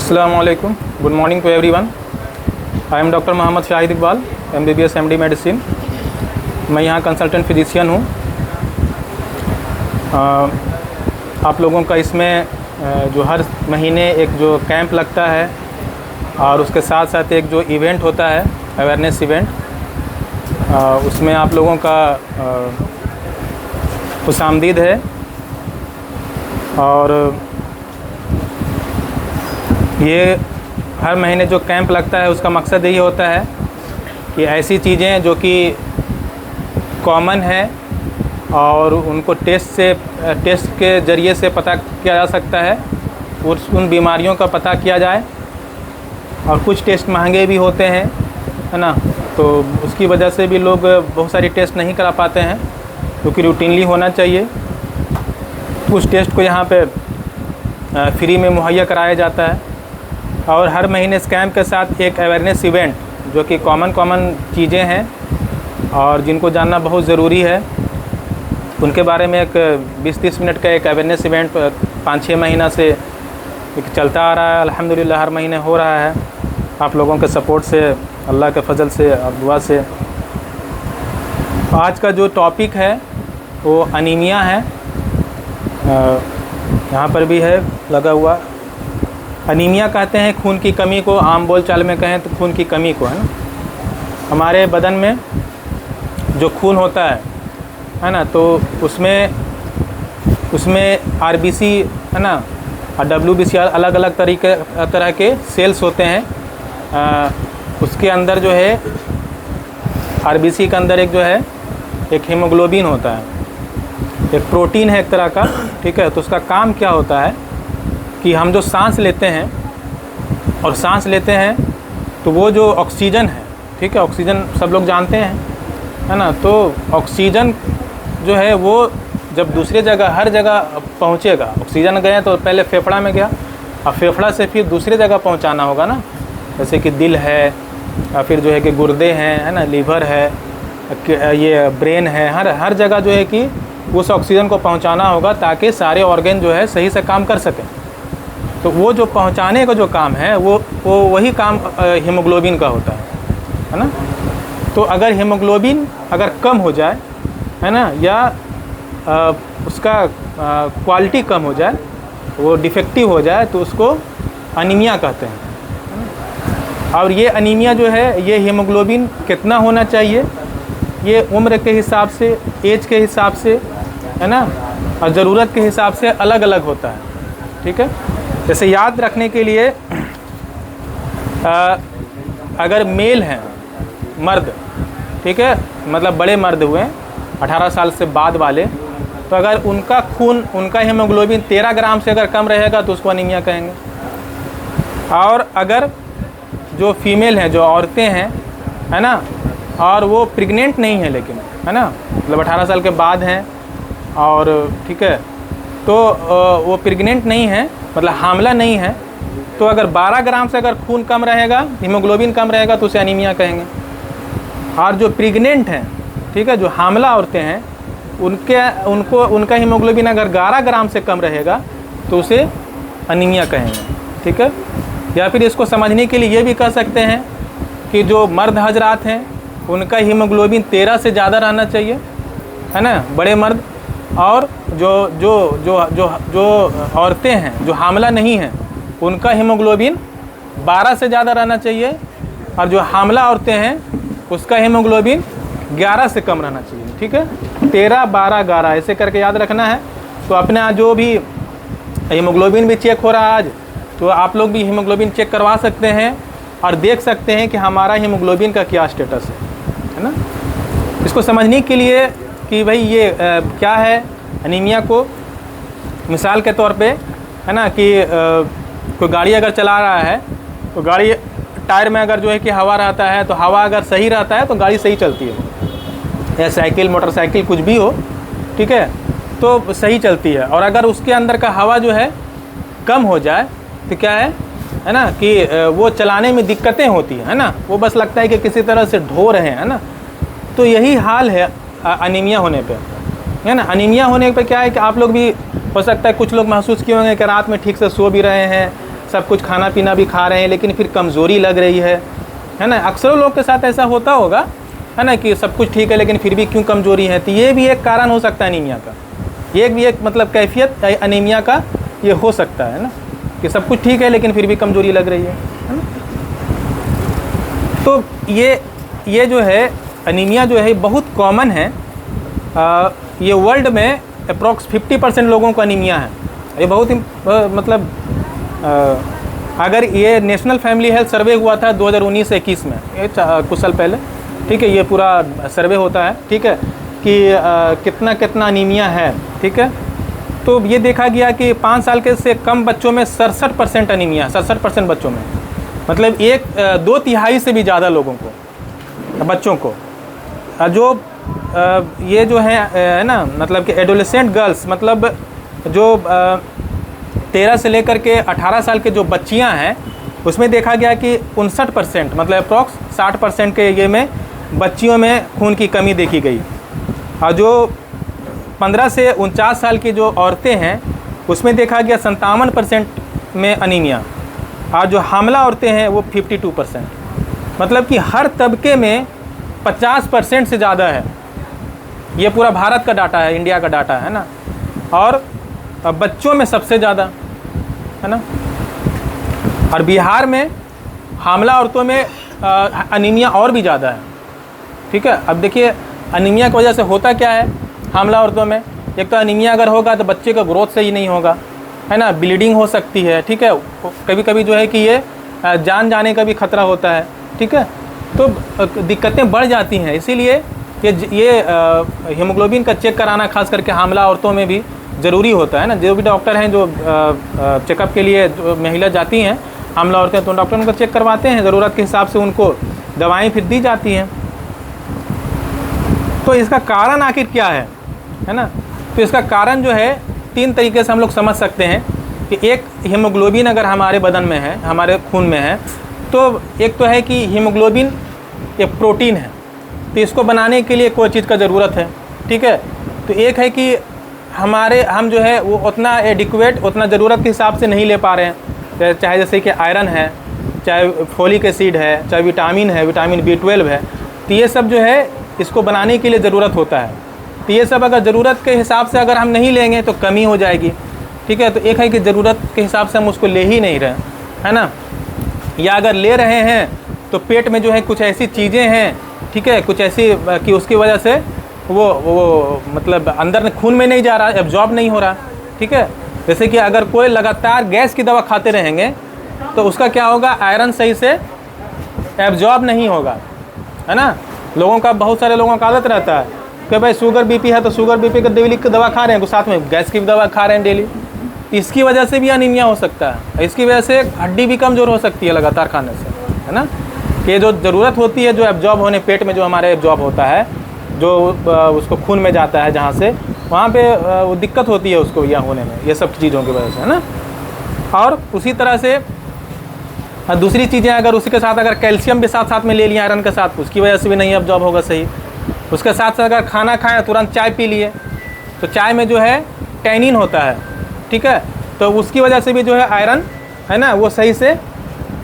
Assalamualaikum. Good morning to everyone. I am Dr. Mohammad Shahid Iqbal, MBBS MD medicine. मैं यहाँ consultant physician हूँ। आप लोगों का इसमें जो हर महीने एक जो कैंप लगता है और उसके साथ साथ एक जो इवेंट होता है अवेयरनेस इवेंट, उसमें आप लोगों का खुशामदीद है। और ये हर महीने जो कैंप लगता है उसका मकसद यही होता है कि ऐसी चीज़ें जो कि कॉमन है और उनको टेस्ट के ज़रिए से पता किया जा सकता है, उन बीमारियों का पता किया जाए। और कुछ टेस्ट महंगे भी होते हैं, है ना, तो उसकी वजह से भी लोग बहुत सारी टेस्ट नहीं करा पाते हैं, क्योंकि रूटीनली होना चाहिए। कुछ टेस्ट को यहाँ पे फ्री में मुहैया कराया जाता है। और हर महीने इस कैंप के साथ एक अवेयरनेस इवेंट जो कि कॉमन चीज़ें हैं और जिनको जानना बहुत ज़रूरी है, उनके बारे में एक 20-30 मिनट का एक अवेयरनेस इवेंट 5-6 महीना से एक चलता आ रहा है। अल्हम्दुलिल्लाह हर महीने हो रहा है आप लोगों के सपोर्ट से, अल्लाह के फजल से और दुआ से। आज का जो टॉपिक है वो अनीमिया है। यहाँ पर भी है लगा हुआ। अनीमिया कहते हैं खून की कमी को, आम बोल चाल में कहें तो खून की कमी को, है ना। हमारे बदन में जो खून होता है ना, तो उसमें आरबीसी, है ना, और डब्ल्यूबीसी अलग अलग तरह के सेल्स होते हैं। उसके अंदर जो है आरबीसी के अंदर एक जो है एक हीमोग्लोबिन होता है, एक प्रोटीन है एक तरह का, ठीक है। तो उसका काम क्या होता है कि हम जो सांस लेते हैं और सांस लेते हैं तो वो जो ऑक्सीजन है, ठीक है, ऑक्सीजन सब लोग जानते हैं, है ना। तो ऑक्सीजन जो है वो जब दूसरी जगह हर जगह पहुँचेगा, ऑक्सीजन गए तो पहले फेफड़ा में गया और फेफड़ा से फिर दूसरी जगह पहुँचाना होगा ना, जैसे कि दिल है या फिर जो है कि गुर्दे हैं, है ना, लीवर है, ये ब्रेन है, हर जगह जो है कि उस ऑक्सीजन को पहुँचाना होगा ताकि सारे ऑर्गन जो है सही से काम कर सकें। तो वो जो पहुंचाने का जो काम है वो वही काम हीमोग्लोबिन का होता है ना। तो अगर हीमोग्लोबिन अगर कम हो जाए, है ना, या उसका क्वालिटी कम हो जाए, वो डिफेक्टिव हो जाए, तो उसको अनीमिया कहते हैं। और ये अनीमिया जो है ये हीमोग्लोबिन कितना होना चाहिए, ये उम्र के हिसाब से, एज के हिसाब से, है ना, और ज़रूरत के हिसाब से अलग अलग होता है, ठीक है। जैसे याद रखने के लिए अगर मेल हैं, मर्द, ठीक है, मतलब बड़े मर्द हुए 18 साल से बाद वाले, तो अगर उनका खून, उनका हीमोग्लोबिन 13 ग्राम से अगर कम रहेगा तो उसको अनीमिया कहेंगे। और अगर जो फीमेल हैं, जो औरतें हैं, है ना, और वो प्रेग्नेंट नहीं है लेकिन, है ना, मतलब 18 साल के बाद हैं और, ठीक है, तो वो प्रेग्नेंट नहीं है, मतलब हामला नहीं है, तो अगर 12 ग्राम से अगर खून कम रहेगा, हीमोग्लोबिन कम रहेगा तो उसे अनीमिया कहेंगे। और जो प्रेग्नेंट हैं, ठीक है, जो हामला औरतें हैं, उनका हीमोग्लोबिन अगर 11 ग्राम से कम रहेगा तो उसे अनीमिया कहेंगे, ठीक है। या फिर इसको समझने के लिए ये भी कह सकते हैं कि जो मर्द हजरात हैं उनका हीमोग्लोबिन 13 से ज़्यादा रहना चाहिए, है ना, बड़े मर्द। और जो औरतें हैं जो हामला नहीं हैं उनका हीमोग्लोबिन 12 से ज़्यादा रहना चाहिए, और जो हामला औरतें हैं उसका हीमोग्लोबिन 11 से कम रहना चाहिए, ठीक है। 13, 12, 11 ऐसे करके याद रखना है। तो अपना जो भी हीमोग्लोबिन भी चेक हो रहा है आज, तो आप लोग भी हीमोग्लोबिन चेक करवा सकते हैं और देख सकते हैं कि हमारा हीमोग्लोबिन का क्या स्टेटस है ना। इसको समझने के लिए कि भाई ये क्या है अनीमिया को, मिसाल के तौर पे, है ना, कि कोई गाड़ी अगर चला रहा है तो गाड़ी टायर में अगर जो है कि हवा रहता है, तो हवा अगर सही रहता है तो गाड़ी सही चलती है, या साइकिल, मोटरसाइकिल कुछ भी हो, ठीक है, तो सही चलती है। और अगर उसके अंदर का हवा जो है कम हो जाए तो क्या है ना, कि वो चलाने में दिक्कतें होती है ना, वो बस लगता है कि किसी तरह से ढो रहे हैं ना। तो यही हाल है अनीमिया होने पे, है ना। अनीमिया होने पे क्या है कि आप लोग भी हो सकता है कुछ लोग महसूस किए होंगे कि रात में ठीक से सो भी रहे हैं, सब कुछ खाना पीना भी खा रहे हैं लेकिन फिर कमज़ोरी लग रही है ना। अक्सर लोग के साथ ऐसा होता होगा, है ना, कि सब कुछ ठीक है लेकिन फिर भी क्यों कमज़ोरी है। तो ये भी एक कारण हो सकता है अनीमिया का, ये भी एक मतलब कैफियत अनीमिया का ये हो सकता है ना, कि सब कुछ ठीक है लेकिन फिर भी कमज़ोरी लग रही है ना। तो ये जो है अनीमिया जो है बहुत कॉमन है। ये वर्ल्ड में अप्रॉक्स 50% लोगों को अनीमिया है। ये बहुत ही मतलब अगर ये नेशनल फैमिली हेल्थ सर्वे हुआ था 2019-21 में, ये कुछ साल पहले, ठीक है, ये पूरा सर्वे होता है, ठीक है, कि कितना अनीमिया है, ठीक है। तो ये देखा गया कि 5 साल के से कम बच्चों में 67% अनीमिया, 67% बच्चों में, मतलब 2/3 से भी ज़्यादा लोगों को, बच्चों को, जो ये जो है ना, मतलब कि एडोलेसेंट गर्ल्स, मतलब जो 13 से लेकर के 18 साल के जो बच्चियां हैं, उसमें देखा गया कि 59%, मतलब अप्रॉक्स 60% के ये में बच्चियों में खून की कमी देखी गई। और जो 15 से 49 साल की जो औरतें हैं, उसमें देखा गया 57% में अनीमिया। और जो हामला औरतें हैं वो 52%, मतलब कि हर तबके में 50% से ज़्यादा है। ये पूरा भारत का डाटा है, इंडिया का डाटा है ना। और बच्चों में सबसे ज़्यादा, है ना। और बिहार में हामला औरतों में अनीमिया और भी ज़्यादा है, ठीक है। अब देखिए अनीमिया की वजह से होता क्या है हामला औरतों में। एक तो अनीमिया अगर होगा तो बच्चे का ग्रोथ सही नहीं होगा, है ना, ब्लीडिंग हो सकती है, ठीक है। कभी कभी जो है कि ये जान जाने का भी खतरा होता है, ठीक है। तो दिक्कतें बढ़ जाती हैं। इसीलिए ये हीमोग्लोबिन का चेक कराना खास करके हामला औरतों में भी ज़रूरी होता है ना। जो भी डॉक्टर हैं जो चेकअप के लिए जो महिला जाती हैं हामला औरतें, तो डॉक्टर उनको चेक करवाते हैं, ज़रूरत के हिसाब से उनको दवाएं फिर दी जाती हैं। तो इसका कारण आखिर क्या है ना। तो इसका कारण जो है 3 तरीके से हम लोग समझ सकते हैं कि एक, हीमोग्लोबिन अगर हमारे बदन में है, हमारे खून में है, तो एक तो है कि हीमोग्लोबिन एक प्रोटीन है, तो इसको बनाने के लिए कोई चीज़ का ज़रूरत है, ठीक है। तो एक है कि हम जो है वो उतना एडिक्वेट, उतना ज़रूरत के हिसाब से नहीं ले पा रहे हैं, चाहे जैसे कि आयरन है, चाहे फोलिक एसिड है, चाहे विटामिन है, विटामिन B12 है। तो ये सब जो है इसको बनाने के लिए ज़रूरत होता है। तो ये सब अगर ज़रूरत के हिसाब से अगर हम नहीं लेंगे तो कमी हो जाएगी, ठीक है। तो एक है कि ज़रूरत के हिसाब से हम उसको ले ही नहीं रहे, है ना, या अगर ले रहे हैं तो पेट में जो है कुछ ऐसी चीज़ें हैं, ठीक है, कुछ ऐसी कि उसकी वजह से वो मतलब अंदर खून में नहीं जा रहा, एब्जॉर्ब नहीं हो रहा, ठीक है। जैसे कि अगर कोई लगातार गैस की दवा खाते रहेंगे तो उसका क्या होगा, आयरन सही से एब्जॉर्ब नहीं होगा, है ना। लोगों का, बहुत सारे लोगों का आदत रहता है कि भाई शुगर BP है तो शुगर BP का डेली की दवा खा रहे हैं, तो साथ में गैस की भी दवा खा रहे हैं डेली। इसकी वजह से भी अनीमिया हो सकता है। इसकी वजह से हड्डी भी कमज़ोर हो सकती है लगातार खाने से, है ना। कि जो ज़रूरत होती है, जो एब्जॉर्ब होने, पेट में जो हमारे एब्जॉर्ब होता है, जो उसको खून में जाता है जहाँ से, वहाँ पे वो दिक्कत होती है उसको यह होने में, ये सब चीज़ों की वजह से, है ना। और उसी तरह से दूसरी चीज़ें अगर उसी के साथ अगर कैल्शियम भी साथ साथ में ले लिया आयरन के साथ, उसकी वजह से भी नहीं एब्जॉर्ब होगा सही। उसके साथ साथ अगर खाना खाएं तुरंत चाय पी लिए तो चाय में जो है टैनिन होता है, ठीक है, तो उसकी वजह से भी जो है आयरन, है ना, वो सही से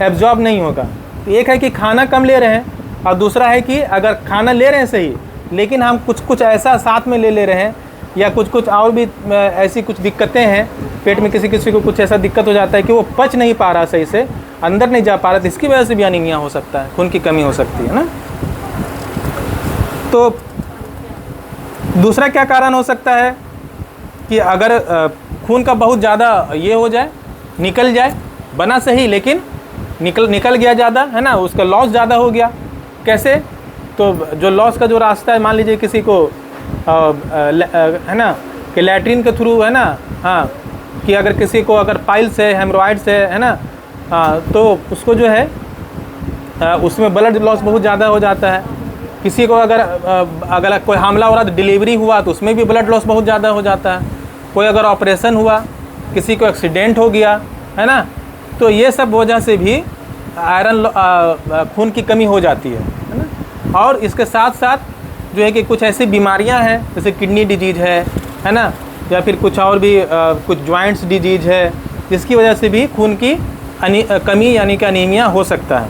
एब्जॉर्ब नहीं होगा। तो एक है कि खाना कम ले रहे हैं, और दूसरा है कि अगर खाना ले रहे हैं सही, लेकिन हम कुछ ऐसा साथ में ले रहे हैं, या कुछ और भी ऐसी कुछ दिक्कतें हैं पेट में, किसी को कुछ ऐसा दिक्कत हो जाता है कि वो पच नहीं पा रहा सही से, अंदर नहीं जा पा रहा, तो इसकी वजह से भी अनीमिया हो सकता है, खून की कमी हो सकती है ना। तो दूसरा क्या कारण हो सकता है कि अगर खून का बहुत ज़्यादा ये हो जाए, निकल जाए, बना सही लेकिन निकल गया ज़्यादा, है ना, उसका लॉस ज़्यादा हो गया। कैसे, तो जो लॉस का जो रास्ता है, मान लीजिए किसी को है ना कि लैट्रिन के थ्रू, है ना, हाँ, कि अगर किसी को अगर पाइल्स है, हेमरोइड्स है ना, तो उसको जो है उसमें ब्लड लॉस बहुत ज़्यादा हो जाता है। किसी को अगर कोई हमला हो रहा तो डिलीवरी हुआ तो उसमें भी ब्लड लॉस बहुत ज़्यादा हो जाता है। कोई अगर ऑपरेशन हुआ, किसी को एक्सीडेंट हो गया, है ना, तो ये सब वजह से भी आयरन खून की कमी हो जाती है ना। और इसके साथ साथ जो है कि कुछ ऐसी बीमारियां हैं जैसे किडनी डिजीज़ है ना, या फिर कुछ और भी कुछ जॉइंट्स डिजीज़ है, जिसकी वजह से भी खून की कमी यानी कि अनीमिया हो सकता है।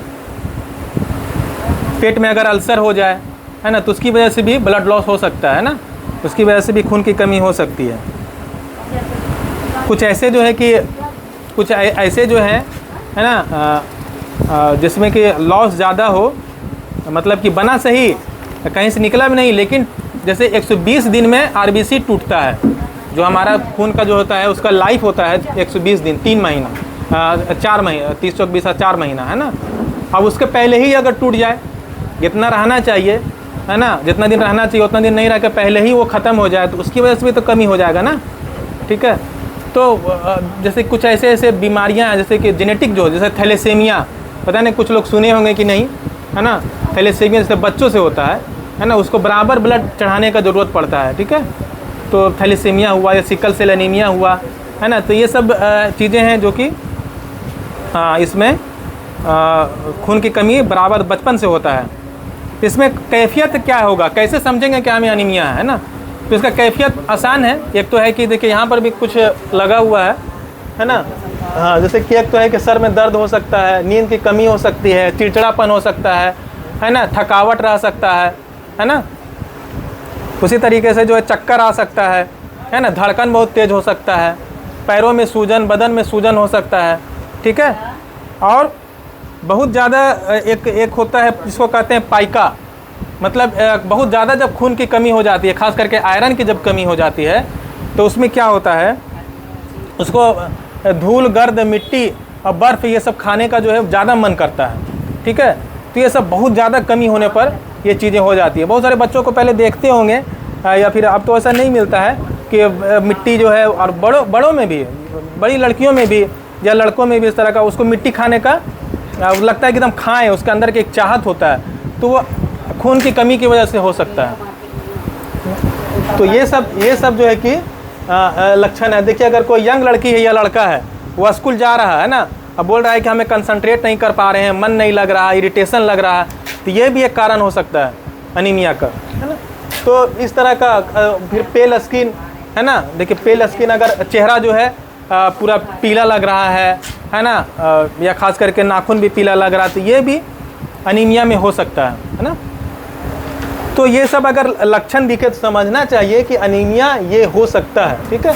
पेट में अगर अल्सर हो जाए, है ना, तो उसकी वजह से भी ब्लड लॉस हो सकता है ना, उसकी वजह से भी खून की कमी हो सकती है। कुछ ऐसे जो है कि कुछ ऐसे जो है ना, जिसमें कि लॉस ज़्यादा हो, मतलब कि बना सही, कहीं से निकला भी नहीं, लेकिन जैसे 120 दिन में आरबीसी टूटता है। जो हमारा खून का जो होता है उसका लाइफ होता है 120 दिन, 3 महीना, 4 महीना, 30 चौक 20 4 महीना, है ना। अब उसके पहले ही अगर टूट जाए, जितना रहना चाहिए, है ना, जितना दिन रहना चाहिए उतना दिन नहीं रह के पहले ही वो ख़त्म हो जाए, तो उसकी वजह से भी तो कमी हो जाएगा ना, ठीक है। तो जैसे कुछ ऐसे ऐसे बीमारियां हैं, जैसे कि जेनेटिक जो, जैसे थैलेसीमिया, पता नहीं कुछ लोग सुने होंगे कि नहीं, है ना। थैलेसीमिया जैसे बच्चों से होता है ना, उसको बराबर ब्लड चढ़ाने का ज़रूरत पड़ता है, ठीक है। तो थैलेसीमिया हुआ या सिकल सेल एनीमिया हुआ, है ना, तो ये सब चीज़ें हैं जो कि इसमें खून की कमी बराबर बचपन से होता है। इसमें कैफियत क्या होगा, कैसे समझेंगे क्या हमें अनीमिया है ना। तो इसका कैफियत आसान है। एक तो है कि देखिए यहाँ पर भी कुछ लगा हुआ है ना। हाँ, जैसे कि एक तो है कि सर में दर्द हो सकता है, नींद की कमी हो सकती है, चिड़चिड़ापन हो सकता है ना, थकावट रह सकता है ना। उसी तरीके से जो है चक्कर आ सकता है ना, धड़कन बहुत तेज़ हो सकता है, पैरों में सूजन, बदन में सूजन हो सकता है, ठीक है। और बहुत ज़्यादा एक होता है जिसको कहते हैं पाइका, मतलब बहुत ज़्यादा जब खून की कमी हो जाती है, ख़ास करके आयरन की जब कमी हो जाती है, तो उसमें क्या होता है, उसको धूल, गर्द, मिट्टी और बर्फ़ ये सब खाने का जो है ज़्यादा मन करता है, ठीक है। तो ये सब बहुत ज़्यादा कमी होने पर ये चीज़ें हो जाती है। बहुत सारे बच्चों को पहले देखते होंगे, या फिर अब तो ऐसा नहीं मिलता है कि मिट्टी जो है, और बड़ों में भी, बड़ी लड़कियों में भी या लड़कों में भी इस तरह का उसको मिट्टी खाने का लगता है कि एकदम खाएँ, उसके अंदर की एक चाहत होता है, तो वो खून की कमी की वजह से हो सकता है। तो ये सब जो है कि लक्षण है। देखिए, अगर कोई यंग लड़की है या लड़का है, वो स्कूल जा रहा है ना, अब बोल रहा है कि हमें कंसंट्रेट नहीं कर पा रहे हैं, मन नहीं लग रहा, इरिटेशन लग रहा है, तो ये भी एक कारण हो सकता है अनीमिया का, है ना। तो इस तरह का फिर पेल स्किन, है ना। देखिए, पेल स्किन, अगर चेहरा जो है पूरा पीला लग रहा है ना, या खास करके नाखून भी पीला लग रहा है, तो ये भी अनीमिया में हो सकता है ना। तो ये सब अगर लक्षण दिखे तो समझना चाहिए कि अनीमिया ये हो सकता है, ठीक है।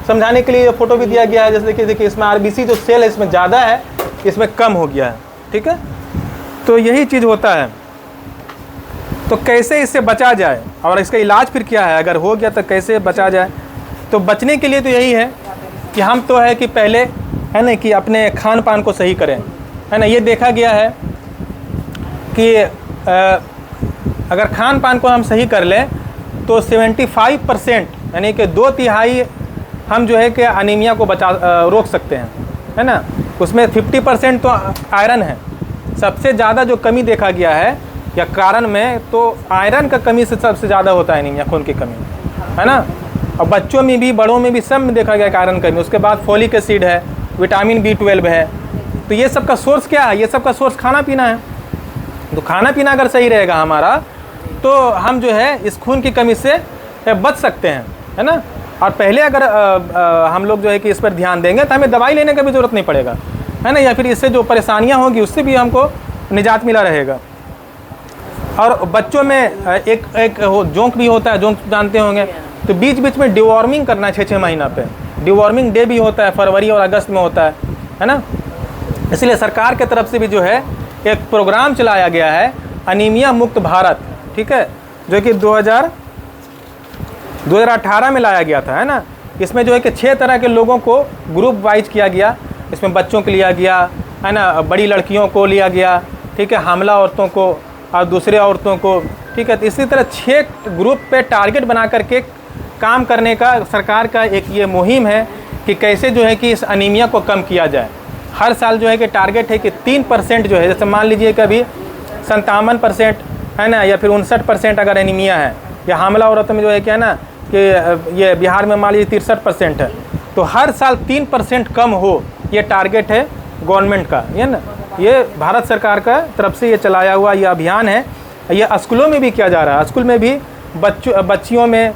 समझाने के लिए ये फोटो भी दिया गया है, जैसे कि देखिए इसमें आरबीसी जो सेल है इसमें ज़्यादा है, इसमें कम हो गया है, ठीक है। तो यही चीज़ होता है। तो कैसे इससे बचा जाए और इसका इलाज फिर क्या है, अगर हो गया तो कैसे बचा जाए। तो बचने के लिए तो यही है कि हम तो है कि पहले, है ना, कि अपने खान पान को सही करें, है ना। ये देखा गया है कि अगर खान पान को हम सही कर लें तो 75% यानी कि 2/3 हम जो है कि अनीमिया को रोक सकते हैं, है ना। उसमें 50% तो आयरन है। सबसे ज़्यादा जो कमी देखा गया है या कारण में, तो आयरन का कमी से सबसे ज़्यादा होता है अनीमिया, खून की कमी, है ना। और बच्चों में भी, बड़ों में भी, सब में देखा गया आयरन कमी। उसके बाद फोलिक एसिड है, विटामिन B12 है। तो ये सब का सोर्स क्या है, ये सब का सोर्स खाना पीना है। तो खाना पीना अगर सही रहेगा हमारा, तो हम जो है इस खून की कमी से बच सकते हैं, है ना। और पहले अगर हम लोग जो है कि इस पर ध्यान देंगे तो हमें दवाई लेने का भी ज़रूरत नहीं पड़ेगा, है ना। या फिर इससे जो परेशानियां होंगी उससे भी हमको निजात मिला रहेगा। और बच्चों में एक जोंक भी होता है, जोंक जानते होंगे। तो बीच बीच में डिवॉर्मिंग करना है 6-6 महीना पे। डिवॉर्मिंग डे भी होता है, फरवरी और अगस्त में होता है ना। इसलिए सरकार के तरफ से भी जो है एक प्रोग्राम चलाया गया है, अनीमिया मुक्त भारत, ठीक है, जो कि 2018 में लाया गया था, है ना। इसमें जो है कि 6 तरह के लोगों को ग्रुप वाइज किया गया। इसमें बच्चों को लिया गया, है ना, बड़ी लड़कियों को लिया गया, ठीक है, हामला औरतों को और दूसरे औरतों को, ठीक है। तो इसी तरह 6 ग्रुप पे टारगेट बना करके काम करने का सरकार का एक ये मुहिम है कि कैसे जो है कि इस अनीमिया को कम किया जाए। हर साल जो है कि टारगेट है कि 3% जो है, जैसे मान लीजिए कभी 57%, है ना, या फिर 59% अगर एनीमिया है, या हामला औरतों में जो है क्या है ना कि ये बिहार में मान लीजिए 63% है, तो हर साल 3% कम हो, ये टारगेट है गवर्नमेंट का, ये ना, ये भारत सरकार का तरफ से ये चलाया हुआ ये अभियान है। ये स्कूलों में भी किया जा रहा है। स्कूल में भी बच्चियों में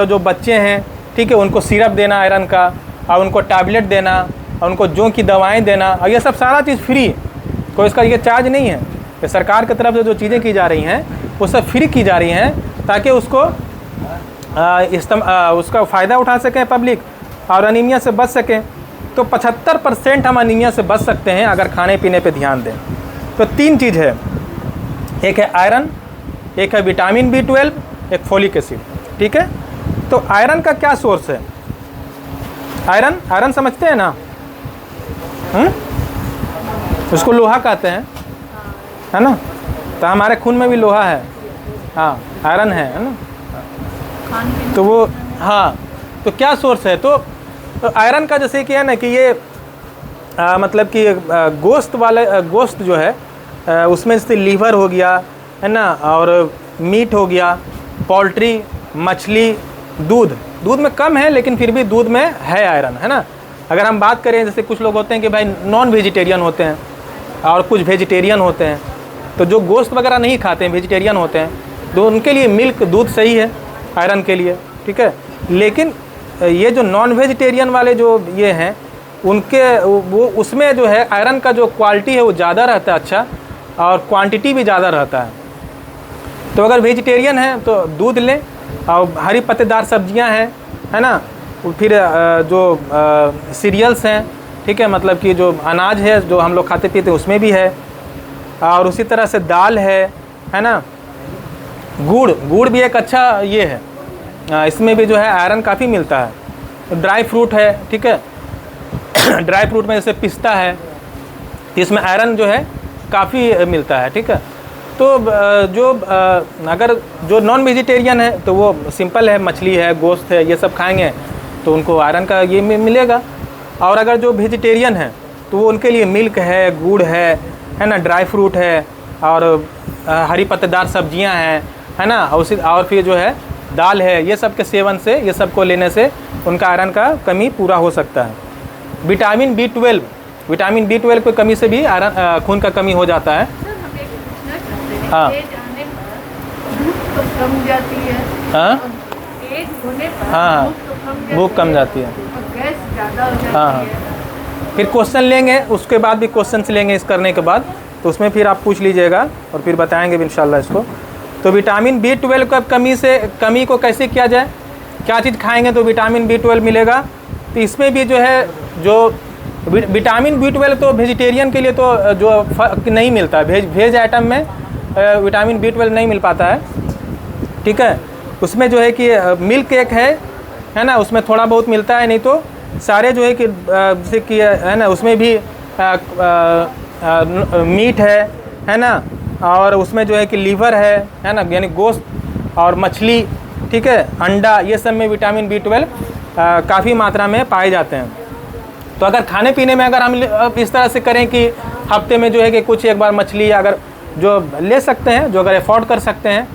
जो बच्चे हैं, ठीक है, उनको सिरप देना आयरन का, और उनको टैबलेट देना, और उनको जो की दवाएं देना, और ये सब सारा चीज़ फ्री, कोई इसका ये चार्ज नहीं है। ये सरकार की तरफ से जो चीज़ें की जा रही हैं वो सब फ्री की जा रही हैं ताकि उसको उसका फ़ायदा उठा सकें पब्लिक और अनीमिया से बच सकें। तो 75% हम अनीमिया से बच सकते हैं अगर खाने पीने पे ध्यान दें। तो 3 चीज़ है, एक है आयरन, एक है विटामिन B12, एक फोलिक एसिड। ठीक है, तो आयरन का क्या सोर्स है? आयरन समझते हैं ना? उसको लोहा कहते हैं, है ना? तो हमारे खून में भी लोहा है, हाँ आयरन है ना? तो वो हाँ, तो क्या सोर्स है? तो आयरन का जैसे कि है ना कि ये मतलब कि गोश्त जो है उसमें जैसे लीवर हो गया, है ना, और मीट हो गया, पोल्ट्री, मछली, दूध में कम है लेकिन फिर भी दूध में है आयरन, है ना। अगर हम बात करें जैसे कुछ लोग होते हैं कि भाई नॉन वेजिटेरियन होते हैं और कुछ वेजिटेरियन होते हैं, तो जो गोश्त वगैरह नहीं खाते हैं, वेजिटेरियन होते हैं, तो उनके लिए मिल्क, दूध सही है आयरन के लिए। ठीक है, लेकिन ये जो नॉन वेजिटेरियन वाले जो ये हैं उनके वो उसमें जो है आयरन का जो क्वालिटी है वो ज़्यादा रहता है, अच्छा, और क्वांटिटी भी ज़्यादा रहता है। तो अगर वेजिटेरियन है तो दूध लें, और हरी पत्तेदार सब्जियां हैं, है ना, फिर जो सीरियल्स हैं, ठीक है, मतलब कि जो अनाज है जो हम लोग खाते पीते उसमें भी है, और उसी तरह से दाल है ना, गुड़ भी एक अच्छा ये है, इसमें भी जो है आयरन काफ़ी मिलता है। ड्राई फ्रूट है, ठीक है, ड्राई फ्रूट में जैसे पिस्ता है, तो इसमें आयरन जो है काफ़ी मिलता है। ठीक है, तो अगर जो नॉन वेजिटेरियन है तो वो सिंपल है, मछली है, गोश्त है, ये सब खाएंगे तो उनको आयरन का ये मिलेगा। और अगर जो वेजिटेरियन है तो वो उनके लिए मिल्क है, गुड़ है ना, ड्राई फ्रूट है, और हरी पत्तेदार सब्जियां हैं, है ना, और फिर जो है दाल है, ये सब के सेवन से, ये सब को लेने से उनका आयरन का कमी पूरा हो सकता है। विटामिन B12 की कमी से भी आयरन खून का कमी हो जाता है। हाँ कम जाती है, हाँ हाँ, भूख कम जाती है, गैस ज़्यादा हो जाती हाँ। है। फिर क्वेश्चन लेंगे, उसके बाद भी क्वेश्चन लेंगे इस करने के बाद, तो उसमें फिर आप पूछ लीजिएगा और फिर बताएंगे भी इंशाल्लाह इसको। तो विटामिन B12 का कमी को कैसे किया जाए, क्या चीज़ खाएंगे तो विटामिन B12 मिलेगा? तो इसमें भी जो है जो विटामिन B12 तो वेजिटेरियन के लिए तो जो नहीं मिलता, वेज आइटम में विटामिन B12 नहीं मिल पाता है। ठीक है, उसमें जो है कि मिल्क एक है ना, उसमें थोड़ा बहुत मिलता है, नहीं तो सारे जो है कि जैसे कि है ना उसमें भी मीट है ना, और उसमें जो है कि लीवर है ना, यानी गोश्त और मछली, ठीक है, अंडा, ये सब में विटामिन B12 काफ़ी मात्रा में पाए जाते हैं। तो अगर खाने पीने में अगर हम इस तरह से करें कि हफ्ते में जो है कि कुछ एक बार मछली अगर जो ले सकते हैं, जो अगर अफोर्ड कर सकते हैं,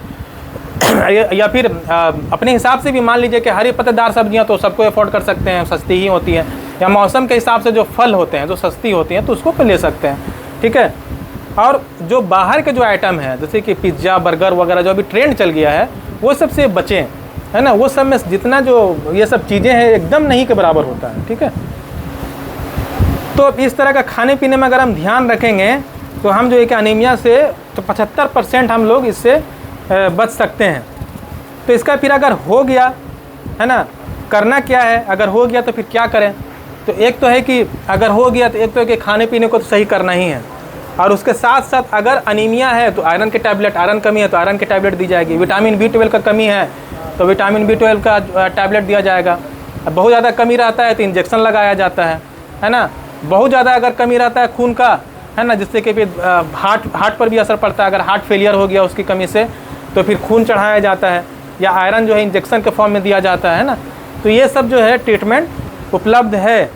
या फिर अपने हिसाब से भी मान लीजिए कि हरी पत्तेदार सब्जियां तो सबको अफोर्ड कर सकते हैं, सस्ती ही होती हैं, या मौसम के हिसाब से जो फल होते हैं जो सस्ती होती हैं तो उसको ले सकते हैं। ठीक है, और जो बाहर के जो आइटम है जैसे कि पिज्ज़ा, बर्गर वगैरह जो अभी ट्रेंड चल गया है, वो सब से बचें, है ना, वो सब में जितना जो ये सब चीज़ें हैं एकदम नहीं के बराबर होता है। ठीक है, तो इस तरह का खाने पीने में अगर हम ध्यान रखेंगे तो हम जो है कि अनीमिया से तो 75% हम लोग इससे बच सकते हैं। तो इसका फिर अगर हो गया, है ना, करना क्या है, अगर हो गया तो फिर क्या करें? तो एक तो है कि अगर हो गया तो एक तो है कि खाने पीने को तो सही करना ही है, और उसके साथ साथ अगर अनीमिया है तो आयरन के टैबलेट, आयरन कमी है तो आयरन की टैबलेट दी जाएगी। विटामिन B12 का कमी है तो विटामिन B12 का टैबलेट दिया जाएगा। बहुत ज़्यादा कमी रहता है तो इंजेक्शन लगाया जाता है ना। बहुत ज़्यादा अगर कमी रहता है खून का, है ना, जिससे कि फिर हार्ट पर भी असर पड़ता है। अगर हार्ट फेलियर हो गया उसकी कमी से तो फिर खून चढ़ाया जाता है, या आयरन जो है इंजेक्शन के फॉर्म में दिया जाता है ना। तो ये सब जो है ट्रीटमेंट उपलब्ध है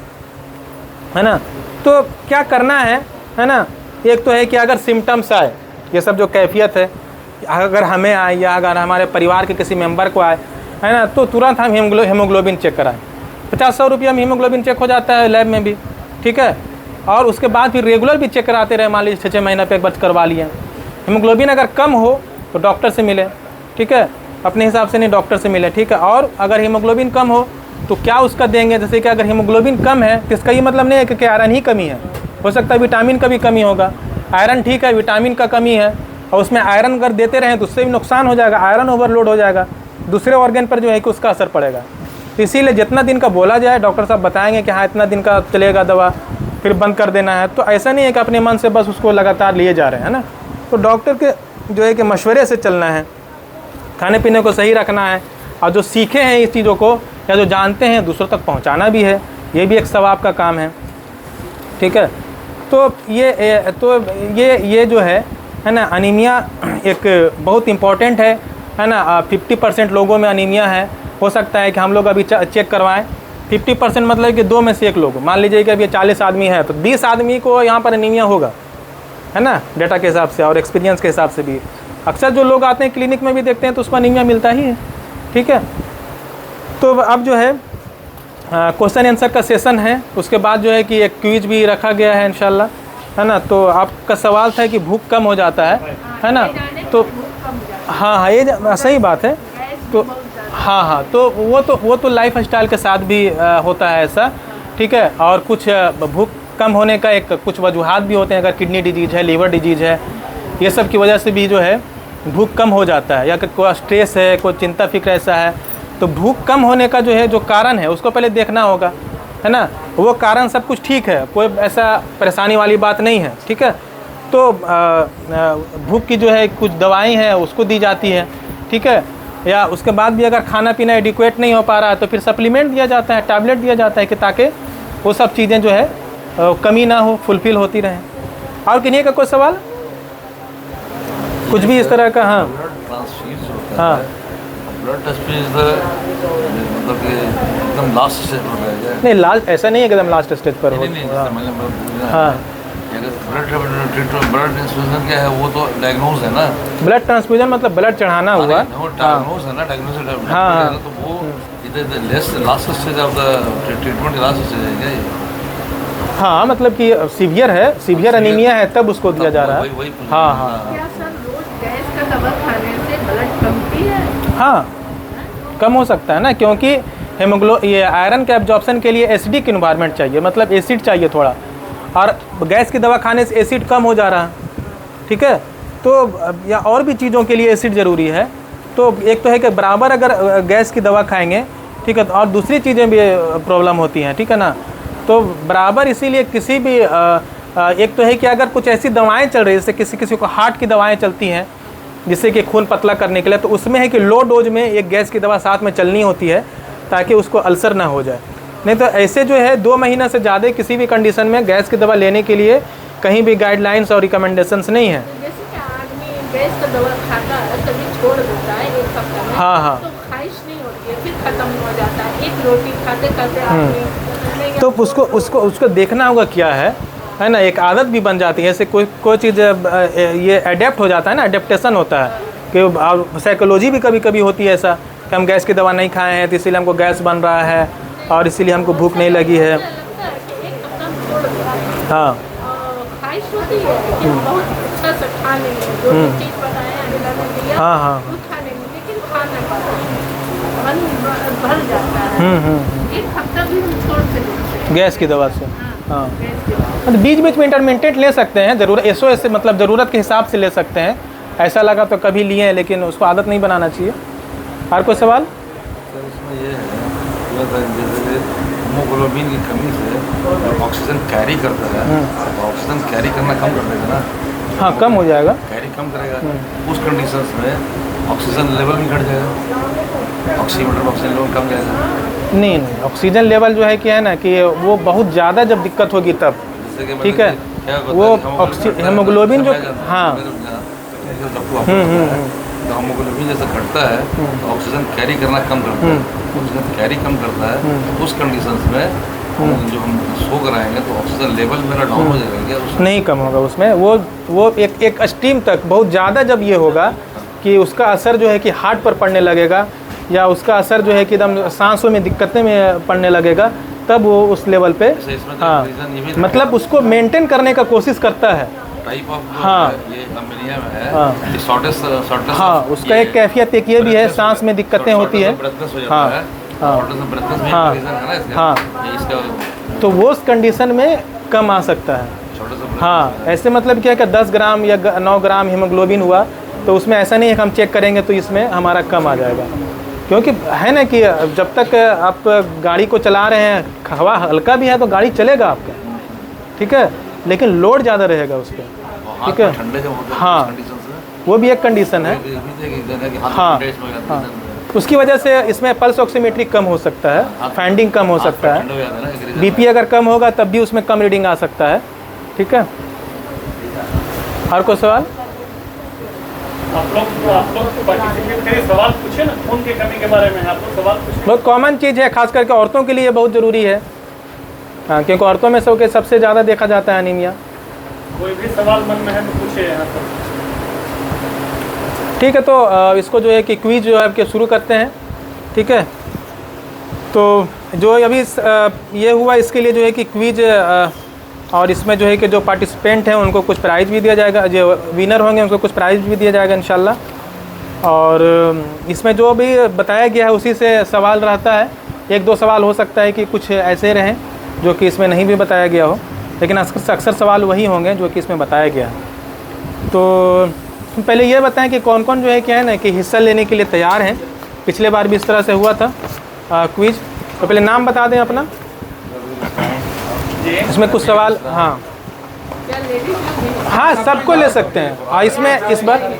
ना। तो क्या करना है ना, एक तो है कि अगर सिम्टम्स आए, ये सब जो कैफियत है, अगर हमें आए या अगर हमारे परिवार के किसी मेंबर को आए, है ना, तो तुरंत हम हीमोग्लोबिन चेक कराएं। 50-100 रुपया में हीमोग्लोबिन चेक हो जाता है लैब में भी। ठीक है, और उसके बाद फिर रेगुलर भी चेक कराते रहे, मान लीजिए 6-6 महीना पे एक बार करवा लिए। हीमोग्लोबिन अगर कम हो तो डॉक्टर से मिले, ठीक है, अपने हिसाब से नहीं डॉक्टर से मिले। ठीक है, और अगर हीमोग्लोबिन कम हो तो क्या उसका देंगे? जैसे कि अगर हीमोग्लोबिन कम है तो इसका ये मतलब नहीं है कि आयरन ही कमी है, हो सकता है विटामिन का भी कमी होगा। आयरन ठीक है, विटामिन का कमी है, और उसमें आयरन अगर देते रहें तो उससे भी नुकसान हो जाएगा, आयरन ओवरलोड हो जाएगा, दूसरे ऑर्गन पर जो है कि उसका असर पड़ेगा। तो इसीलिए जितना दिन का बोला जाए डॉक्टर साहब बताएंगे कि हाँ इतना दिन का चलेगा दवा, फिर बंद कर देना है। तो ऐसा नहीं है कि अपने मन से बस उसको लगातार लिए जा रहे हैं, है ना। तो डॉक्टर के जो है कि मशवरे से चलना है, खाने पीने को सही रखना है, और जो सीखे हैं इस चीज़ों को या जो जानते हैं दूसरों तक पहुंचाना भी है, ये भी एक सवाब का काम है, ठीक है। तो ये जो है ना, अनीमिया एक बहुत इम्पॉर्टेंट है ना। 50% लोगों में अनीमिया है। हो सकता है कि हम लोग अभी चेक करवाएं, 50% मतलब कि 2 में से 1 लोग, मान लीजिए कि अभी 40 आदमी है तो 20 आदमी को यहाँ पर अनीमिया होगा, है ना, डेटा के हिसाब से और एक्सपीरियंस के हिसाब से भी। अक्सर जो लोग आते हैं क्लिनिक में भी देखते हैं तो उसको अनीमिया मिलता ही है, ठीक है। तो अब जो है क्वेश्चन आंसर का सेशन है, उसके बाद जो है कि एक क्विज भी रखा गया है इंशाल्लाह, है ना। तो आपका सवाल था कि भूख कम हो जाता है ना। तो हाँ, ये सही बात है। तो हाँ, तो वो तो लाइफ स्टाइल के साथ भी होता है ऐसा, ठीक है। और कुछ भूख कम होने का एक कुछ वजूहात भी होते हैं, अगर किडनी डिजीज़ है, लीवर डिजीज़ है, ये सब की वजह से भी जो है भूख कम हो जाता है, या कोई स्ट्रेस है, कोई चिंता फिक्र ऐसा है। तो भूख कम होने का जो है जो कारण है उसको पहले देखना होगा, है ना। वो कारण सब कुछ ठीक है, कोई ऐसा परेशानी वाली बात नहीं है, ठीक है। तो भूख की जो है कुछ दवाएं हैं उसको दी जाती है, ठीक है। या उसके बाद भी अगर खाना पीना एडिक्वेट नहीं हो पा रहा है तो फिर सप्लीमेंट दिया जाता है, टैबलेट दिया जाता है कि ताकि वो सब चीज़ें जो है कमी ना हो, फुलफ़िल होती रहें। और किन्हीं का कोई सवाल, कुछ भी इस तरह का? हाँ हाँ, ब्लड टेस्ट मतलब कि एकदम लास्ट स्टेज पर है? नहीं, लास्ट ऐसा नहीं है एकदम लास्ट स्टेज पर हो। हाँ, ब्लड ट्रांसफ्यूजन क्या है, वो तो डायग्नोज है ना। ब्लड ट्रांसफ्यूजन मतलब ब्लड चढ़ाना हुआ। डायग्नोज है ना, डायग्नोज। हाँ, तो वो last stage of the treatment का लास्ट स्टेज है क्या ये? हाँ, मतलब कि सीवियर है, सीवियर अनीमिया है तब उसको दिया जा रहा है। हाँ हाँ क्या सर रोज गैस का दवा खाने से ब्लड कमती है? हाँ, कम हो सकता है ना, क्योंकि ये आयरन के एब्जॉर्प्शन के लिए एसिडिक इन्वायरमेंट चाहिए, मतलब एसिड चाहिए थोड़ा, और गैस की दवा खाने से एसिड कम हो जा रहा है, ठीक है। तो या और भी चीज़ों के लिए एसिड ज़रूरी है। तो एक तो है कि बराबर अगर गैस की दवा खाएंगे, ठीक है, तो और दूसरी चीज़ें भी प्रॉब्लम होती हैं, ठीक है ना। तो बराबर इसीलिए किसी भी एक तो है कि अगर कुछ ऐसी दवाएं चल रही है, जैसे किसी को हार्ट की दवाएं चलती हैं जिससे कि खून पतला करने के लिए, तो उसमें है कि लो डोज में एक गैस की दवा साथ में चलनी होती है ताकि उसको अल्सर ना हो जाए। नहीं तो ऐसे जो है 2 महीना से ज़्यादा किसी भी कंडीशन में गैस की दवा लेने के लिए कहीं भी गाइडलाइंस और रिकमेंडेशंस नहीं है। जैसे कि आदमी गैस का दवा खाता है कभी छोड़ देता है 1 हफ्ता में, हाँ हाँ, तो ख्वाहिश नहीं होती है, फिर खत्म हो जाता है। एक रोटी खाते खाते आदमी तो उसको देखना होगा क्या है ना। एक आदत भी बन जाती है, जैसे कोई चीज़ ये अडेप्ट हो जाता है ना, अडेप्टेशन होता है कि साइकोलॉजी भी कभी कभी होती है ऐसा कि हम गैस की दवा नहीं खाए हैं तो इसीलिए हमको गैस बन रहा है और इसीलिए हमको भूख नहीं लगी है। हाँ, ख्वाहिश होती है कि बहुत अच्छा से खा लेंगे, जो भी चीज़ बनाया अल्लाह ने दिया हाँ हाँ, वो खा लेंगे, लेकिन खा नहीं पाते, मन भर जाता है। 1 हफ्ता भी हम छोड़ के देते हैं गैस की दवा से। हाँ, गैस की दवा। मतलब बीच बीच में इंटरमिटेंट ले सकते हैं, ज़रूरत SOS से मतलब ज़रूरत के हिसाब से ले सकते हैं। ऐसा लगा तो कभी लिए हैं, लेकिन उसको आदत नहीं बनाना चाहिए। और कोई सवाल? सर इसमें ये है जैसे हीमोग्लोबिन की कमी से ऑक्सीजन कैरी करता है, ऑक्सीजन कैरी करना कम कर देगा ना। हाँ, कम हो जाएगा, कैरी कम करेगा, उस कंडीशंस में ऑक्सीजन लेवल भी घट जाएगा, ऑक्सीमीटर में ऑक्सीजन लेवल कम जाएगा। नहीं, ऑक्सीजन लेवल जो है कि है ना कि वो बहुत ज़्यादा जब दिक्कत होगी तब, ठीक है, वो हीमोग्लोबिन जो, हाँ, तो हीमोग्लोबिन जैसे घटता है तो ऑक्सीजन कैरी करना कम करता है, ऑक्सीजन कैरी कम करता है, उस कंडीशंस में जो हम सो कराएंगे तो ऑक्सीजन लेवल मेरा डाउन हो जाएगा क्या? नहीं, कम होगा उसमें। वो एक स्टीम तक बहुत ज़्यादा जब ये होगा कि उसका असर जो है कि हार्ट पर पड़ने लगेगा, या उसका असर जो है कि एकदम सांसों में दिक्कतें में पड़ने लगेगा, तब वो उस लेवल पे, हाँ, मतलब उसको मेंटेन करने का कोशिश करता है। टाइप ऑफ हाँ, ये अमेरिया में है, हाँ, शॉर्टेस्ट हाँ, उसका एक कैफियत एक ये भी है, सांस में दिक्कतें होती है। हाँ, हाँ। शॉर्टनेस ऑफ ब्रेथनेस भी हाँ। रीजन है ना इसका। हाँ। ये इसका तो वो उस कंडीशन में कम आ सकता है। शॉर्टनेस ऑफ हाँ, ऐसे मतलब क्या है कि 10 ग्राम या 9 ग्राम हीमोग्लोबिन हुआ तो उसमें ऐसा नहीं है कि हम चेक करेंगे तो इसमें हमारा कम आ जाएगा, क्योंकि है ना कि जब तक आप गाड़ी को चला रहे हैं, हवा हल्का भी है तो गाड़ी चलेगा आपका, ठीक है, लेकिन लोड ज़्यादा रहेगा उस पर, ठीक है। ठंडे जब होते हैं हाँ। कंडीशन से वो भी एक कंडीशन है। हाँ। हाँ, उसकी वजह से इसमें पल्स ऑक्सीमेट्री कम हो सकता है, फाइंडिंग कम हो सकता है, बीपी अगर कम होगा तब भी उसमें कम रीडिंग आ सकता है, ठीक है। और कोई सवाल? आप लोग पार्टिसिपेट करिए, सवाल पूछे ना, खून की कमी के बारे में आप लोग सवाल पूछे। बहुत कॉमन चीज़ है, खास करके औरतों के लिए बहुत ज़रूरी है। हाँ, क्योंकि औरतों में सबसे ज़्यादा देखा जाता है अनीमिया। कोई भी सवाल मन में है तो पूछे यहाँ पर। ठीक है, तो इसको जो है कि क्विज जो है आपके शुरू करते हैं, ठीक है। तो जो अभी ये हुआ इसके लिए जो है कि क्विज, और इसमें जो है कि जो पार्टिसिपेंट हैं उनको कुछ प्राइज़ भी दिया जाएगा, जो विनर होंगे उनको कुछ प्राइज़ भी दिया जाएगा इंशाल्लाह। और इसमें जो भी बताया गया है उसी से सवाल रहता है। 1-2 सवाल हो सकता है कि कुछ ऐसे रहें जो कि इसमें नहीं भी बताया गया हो, लेकिन अक्सर सवाल वही होंगे जो कि इसमें बताया गया है। तो पहले ये बताएं कि कौन कौन जो है क्या है ना कि हिस्सा लेने के लिए तैयार हैं। पिछले बार भी इस तरह से हुआ था क्विज। तो पहले नाम बता दें अपना, इसमें कुछ सवाल। हाँ क्या लेडीज लोग हाँ, सबको ले सकते हैं। और इस बार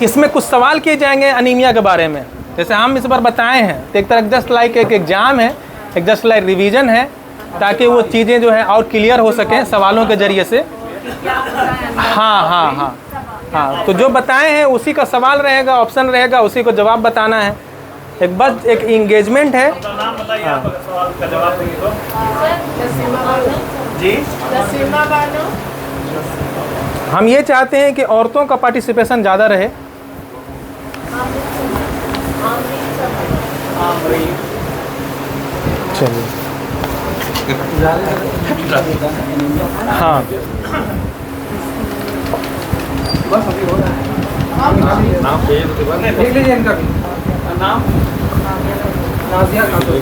इसमें कुछ सवाल किए जाएंगे अनीमिया के बारे में, जैसे हम इस बार बताए हैं। तो एक तरह जस्ट लाइक एक एग्ज़ाम है, एक जस्ट लाइक रिवीजन है, ताकि वो चीज़ें जो है और क्लियर हो सकें सवालों के ज़रिए से। हाँ हाँ हाँ हाँ, तो जो बताए हैं उसी का सवाल रहेगा, ऑप्शन रहेगा, उसी को जवाब बताना है। एक बस एक इंगेजमेंट है। अपना नाम बताइए आप अगर सवाल का जवाब देंगे तो। नसीमा बानो, जी, नसीमा बानो। हम ये चाहते हैं कि औरतों का पार्टिसिपेशन ज़्यादा रहे। चलिए, हाँ नाम चाहिए तो देख लीजिए इनका भी नाम नाजिया खातून।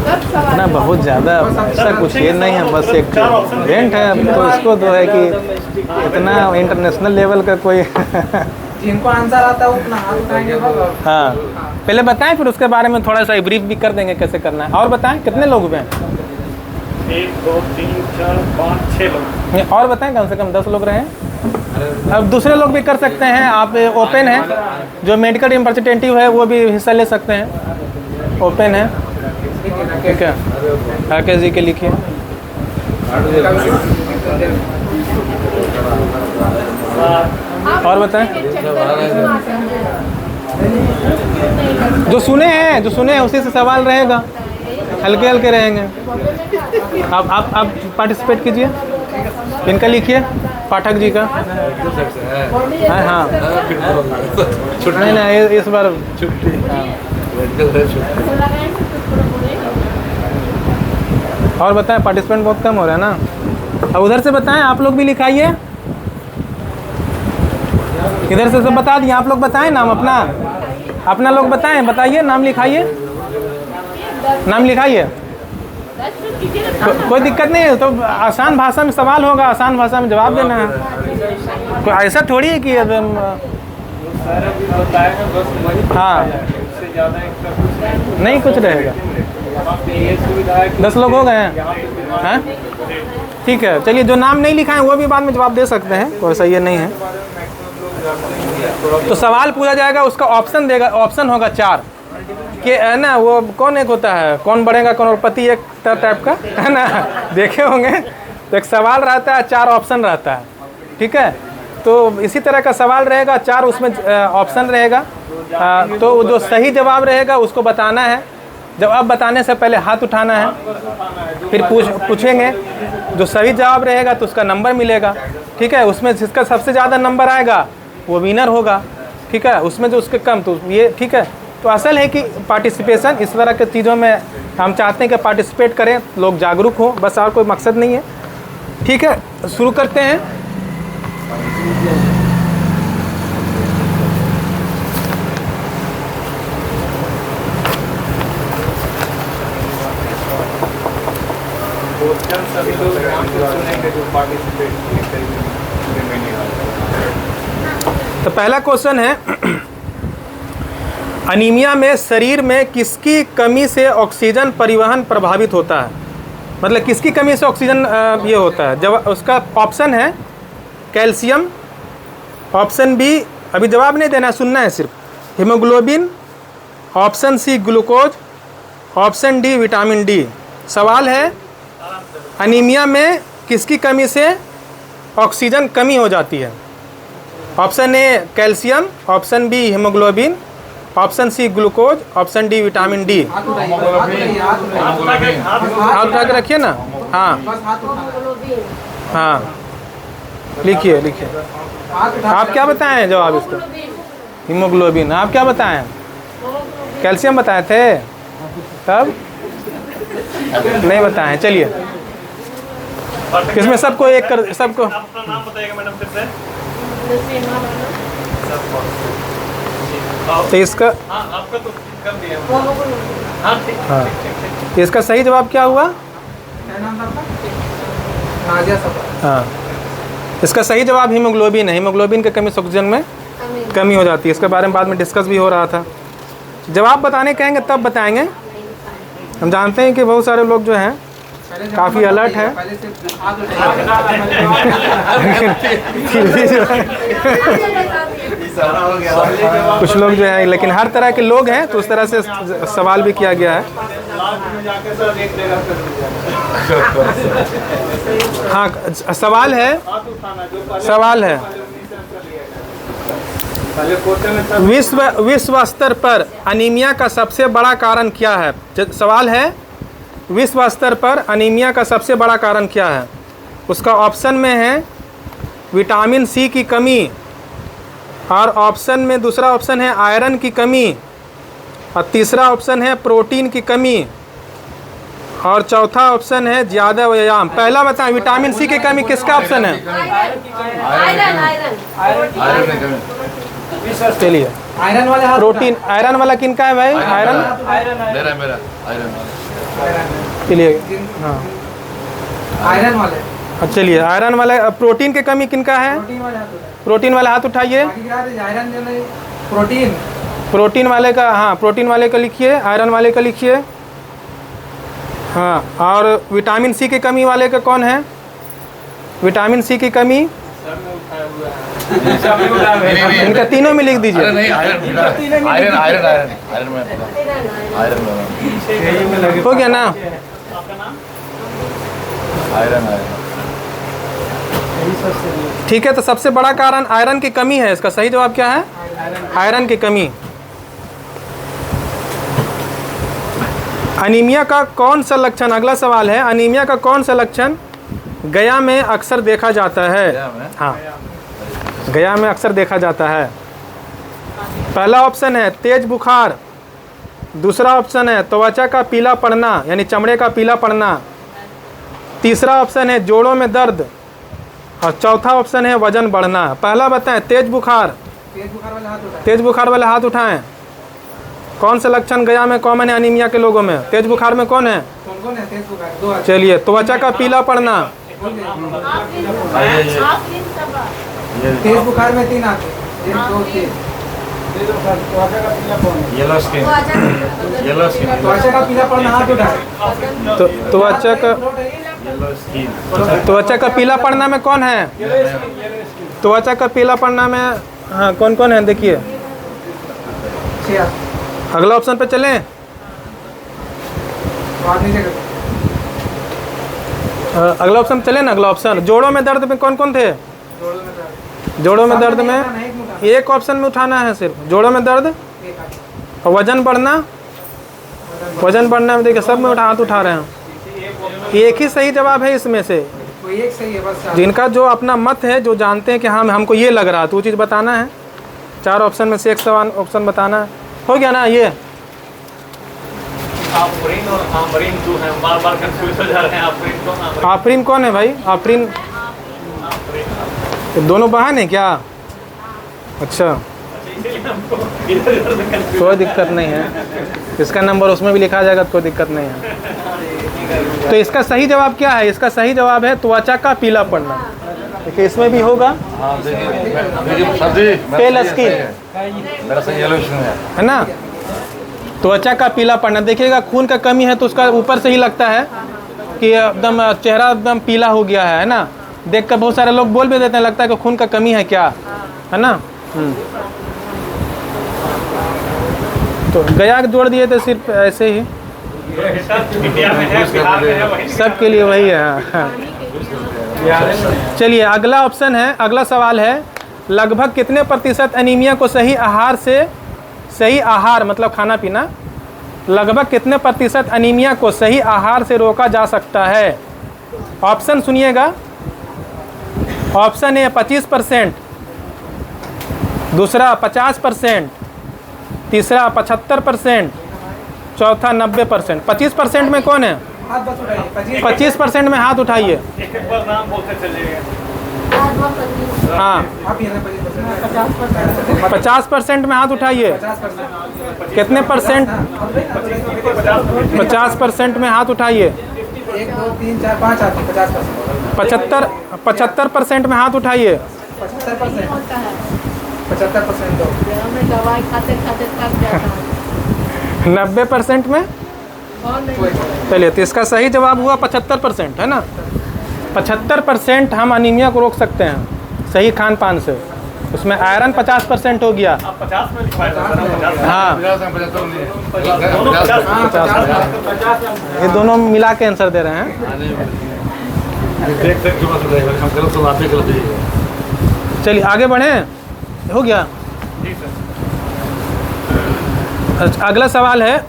सब सवाल ना बहुत ज़्यादा ऐसा कुछ ये नहीं है, बस एक इवेंट है। अब तो इसको तो है कि इतना इंटरनेशनल लेवल का कोई जिनको आंसर आता है वो अपना हाथ उठाएंगे बस। हाँ, पहले बताएं, फिर उसके बारे में थोड़ा सा ब्रीफ भी कर देंगे कैसे करना है। और बताएं कितने लोग हुए हैं? 1 2 3 4 5 6 लोग। और बताएं, कम से कम 10 लोग रहें। अब दूसरे लोग भी कर सकते हैं, आप ओपन है। जो मेडिकल रिप्रेजेंटेटिव है वो भी हिस्सा ले सकते हैं, ओपन है, ठीक है। राकेश जी के लिखिए। और बताएं, जो सुने हैं उसी से सवाल रहेगा, हल्के हल्के रहेंगे। आप पार्टिसिपेट कीजिए। इनका लिखिए, पाठक जी का। हाँ हाँ, नहीं नहीं, इस बार और बताएं, पार्टिसिपेंट बहुत कम हो रहा है ना। अब उधर से बताएं, आप लोग भी लिखाइए। इधर से सब बता दिए, आप लोग बताएं नाम अपना लोग बताएं, बताइए, नाम लिखाइए, नाम लिखाइए। कोई दिक्कत नहीं है, तो आसान भाषा में सवाल होगा, आसान भाषा में जवाब देना है। कोई ऐसा थोड़ी है कि अब हाँ नहीं कुछ रहेगा। 10 लोग हो गए हैं, ठीक है। चलिए, जो नाम नहीं लिखा है वो भी बाद में जवाब दे सकते हैं, कोई सही नहीं है। तो सवाल पूछा जाएगा, उसका ऑप्शन देगा, ऑप्शन होगा 4 कि है ना, वो कौन एक होता है, कौन बढ़ेगा करोड़पति, एक टाइप का है ना, देखे होंगे। तो एक सवाल रहता है, 4 ऑप्शन रहता है, ठीक है। तो इसी तरह का सवाल रहेगा, 4 उसमें ऑप्शन रहेगा। तो जो सही जवाब रहेगा उसको बताना है। जवाब बताने से पहले हाथ उठाना है, फिर पूछेंगे। जो सही जवाब रहेगा तो उसका नंबर मिलेगा, ठीक है। उसमें जिसका सबसे ज़्यादा नंबर आएगा वो विनर होगा, ठीक है। उसमें जो उसके कम, तो ये ठीक है। तो असल है कि पार्टिसिपेशन इस तरह के चीज़ों में हम चाहते हैं कि पार्टिसिपेट करें, लोग जागरूक हों, बस और कोई मकसद नहीं है, ठीक है। शुरू करते हैं। तो पहला क्वेश्चन है अनीमिया में शरीर में किसकी कमी से ऑक्सीजन परिवहन प्रभावित होता है, मतलब किसकी कमी से ऑक्सीजन ये होता है। जब उसका ऑप्शन है कैल्शियम, ऑप्शन बी, अभी जवाब नहीं देना है, सुनना है सिर्फ, haemoglobin, option C glucose, option D vitamin D. सवाल है अनीमिया में किसकी कमी से ऑक्सीजन कमी हो जाती है। Option A calcium, option B haemoglobin, option C glucose, option D vitamin D. हाथ उठाइए, हाथ उठाइए, हाथ उठाइए। हाथ उठा के रखिए ना। हाँ बस हाथ उठाना। हाँ, लिखिए लिखिए। हाथ उठा आप क्या बताए हैं जवाब इसका? हीमोग्लोबिन। आप क्या बताए हैं? कैल्शियम बताए थे, तब नहीं बताए। चलिए इसमें सबको एक कर, सबको अपना नाम बताइएगा मैडम फिर से। तो इसका हाँ आपका तो कर दिया। हाँ ठीक हाँ, ठीक ठीक। तो इसका सही जवाब क्या हुआ? क्या नाम था आपका? नाजिया सफा। हाँ, इसका सही जवाब हीमोग्लोबिन है। हीमोग्लोबिन की कमी से ऑक्सीजन में कमी हो जाती है। इसके बारे में बाद में डिस्कस भी हो रहा था। जवाब बताने कहेंगे तब बताएंगे। हम जानते हैं कि बहुत सारे लोग जो हैं काफ़ी अलर्ट है, पहले से हाथ उठाइए। फिर भी जो है कुछ लोग जो है, लेकिन हर तरह के लोग हैं तो उस तरह से सवाल भी किया गया है। हाँ, सवाल है, सवाल है विश्व स्तर पर अनीमिया का सबसे बड़ा कारण क्या है। सवाल है विश्व स्तर पर अनीमिया का सबसे बड़ा कारण क्या है। उसका ऑप्शन में है विटामिन सी की कमी, और ऑप्शन में दूसरा ऑप्शन है आयरन की कमी, और तीसरा ऑप्शन है प्रोटीन की कमी, और चौथा ऑप्शन है ज़्यादा व्यायाम। पहला बताएं विटामिन सी की कमी किसका ऑप्शन है? चलिए आयरन वाले हाथ प्रोटीन, आयरन वाला किनका है भाई? आयरन मेरा मेरा आयरन चलिए। हाँ आयरन वाले। चलिए आयरन वाला। प्रोटीन की कमी किनका है? प्रोटीन वाले हाथ उठाइए। प्रोटीन वाला हाथ उठाइए। बाकी क्या है? आयरन जो है प्रोटीन। प्रोटीन वाले का, हाँ प्रोटीन वाले का लिखिए, आयरन वाले का लिखिए। हाँ, और विटामिन सी की कमी वाले का कौन है? विटामिन सी की कमी इनका तीनों में लिख दीजिए। अरे नहीं iron iron iron iron iron में पता आयरन हो गया ना? आपका नाम? आयरन आयरन ठीक है, तो सबसे बड़ा कारण आयरन की कमी है। इसका सही जवाब क्या है? आयरन की कमी। अनीमिया का कौन सा लक्षण, अगला सवाल है, अनीमिया का कौन सा लक्षण गया में अक्सर देखा जाता है? हाँ, गया में अक्सर देखा जाता है। पहला ऑप्शन है तेज बुखार, दूसरा ऑप्शन है त्वचा का पीला पड़ना यानी चमड़े का पीला पड़ना, तीसरा ऑप्शन है जोड़ों में दर्द, और चौथा ऑप्शन है वजन बढ़ना। पहला बताएं तेज बुखार। तेज बुखार वाले हाथ उठाइए। तेज बुखार वाले हाथ उठाएं। कौन सा लक्षण गया में कॉमन है अनीमिया के लोगों में? तेज बुखार में कौन है? कौन कौन है तेज बुखार? दो हाथ। चलिए, त्वचा का पीला पड़ना, तेज बुखार में 3 आते हैं। 1 2 3। येलो स्किन येलो स्किन त्वचा का पीला पड़ना हाथ उठाए। तो त्वचा का येलो स्किन त्वचा का पीला पड़ना में कौन है? त्वचा का पीला पड़ना में हाँ कौन कौन है देखिए। 6 हाथ। अगला ऑप्शन पे चलें। हाथ नीचे कर। अगला ऑप्शन चले ना। अगला ऑप्शन जोड़ों में दर्द में कौन कौन थे? जोड़ों में दर्द। जोड़ों में दर्द में नहीं मुठा। एक ऑप्शन में उठाना है सिर्फ, जोड़ों में दर्द एक हाथ। और वजन बढ़ना। वजन बढ़ना में देखिए सब में हाथ उठा रहे हैं। एक ही सही जवाब है इसमें से। कोई एक सही है बस। जिनका जो अपना मत है, जो जानते हैं कि हाँ हमको ये लग रहा है, तो वो चीज़ बताना है। 4 ऑप्शन में से एक सवाल ऑप्शन बताना है। हो गया ना ये? आफरीन और आमरीन जो है बार बार कंफ्यूज हो जा रहे हैं। आफरीन कौन? आमरीन आफरीन कौन है भाई? आफरीन तो दोनों बहन है क्या? अच्छा, इसीलिए हमको इधर उधर से confuse कोई दिक्कत नहीं है। इसका नंबर उसमें भी लिखा जाएगा तो कोई दिक्कत नहीं है। तो इसका सही जवाब क्या है? इसका सही जवाब है त्वचा का पीला पड़ना। देखिए इसमें भी होगा हाँ देखिए सर जी पेल स्किन, मेरा सही येलो है ना। त्वचा का पीला पड़ना, देखिएगा खून का कमी है तो उसका ऊपर से ही लगता है कि एकदम चेहरा एकदम पीला हो गया है ना। देख कर बहुत सारे लोग बोल भी देते हैं, लगता है कि खून का कमी है क्या, है ना। तो गया के जोड़ दिए थे सिर्फ ऐसे ही, इंडिया में है, बिहार में है, वही सबके लिए वही है। हाँ। चलिए अगला ऑप्शन है, अगला सवाल है, लगभग कितने प्रतिशत एनीमिया को सही आहार से, सही आहार मतलब खाना पीना, लगभग कितने प्रतिशत एनीमिया को सही आहार से रोका जा सकता है? ऑप्शन सुनिएगा। ऑप्शन ए 25%, दूसरा 50%, तीसरा 75%, चौथा 90%। 25% में कौन है? हाथ बस उठाइए। 25% में हाथ उठाइए। एक एक बार नाम बोलते चलिए। हाँ आप ये ना 50%। 50% में हाथ उठाइए। 50%। कितने परसेंट? 50% में हाथ उठाइए। 1 2 3 4 5 आदमी 50%। 75% में हाथ उठाइए। 75%। होता है 75% तो हमें दवाई खाते खाते थक जाता है 90% में। और नहीं चलिए तो इसका सही जवाब हुआ 75%, है ना। 75% हम अनीमिया को रोक सकते हैं सही खान पान से। उसमें आयरन 50% हो गया। आप 50 में लिखवाए थे सर, हम 50 हाँ दोनों 50 ये दोनों मिला के आंसर दे रहे हैं। देख देख के बस रहेगा, हम गलत तो आप ही गलत है। चलिए आगे बढ़ें, हो गया। जी सर। अच्छा, अगला सवाल है,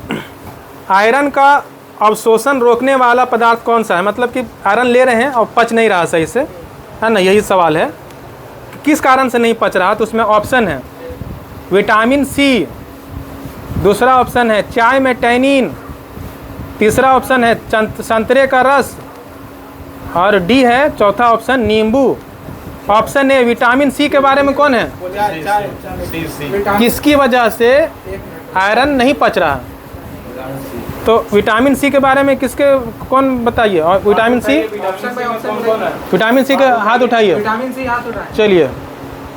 आयरन का अवशोषण रोकने वाला पदार्थ कौन सा है? मतलब कि आयरन ले रहे हैं और पच नहीं रहा सही से, है ना। यही सवाल है, किस कारण से नहीं पच रहा? तो उसमें ऑप्शन है विटामिन सी, दूसरा ऑप्शन है चाय में टैनिन, तीसरा ऑप्शन है संतरे का रस, और डी है चौथा ऑप्शन नींबू। ऑप्शन ए विटामिन सी के बारे में कौन है? किसकी वजह से आयरन नहीं पच रहा? तो विटामिन सी के बारे में किसके, कौन बताइए। और vitamin C, option by option बताइए। विटामिन सी का हाथ उठाइए। विटामिन सी हाथ उठाएं। चलिए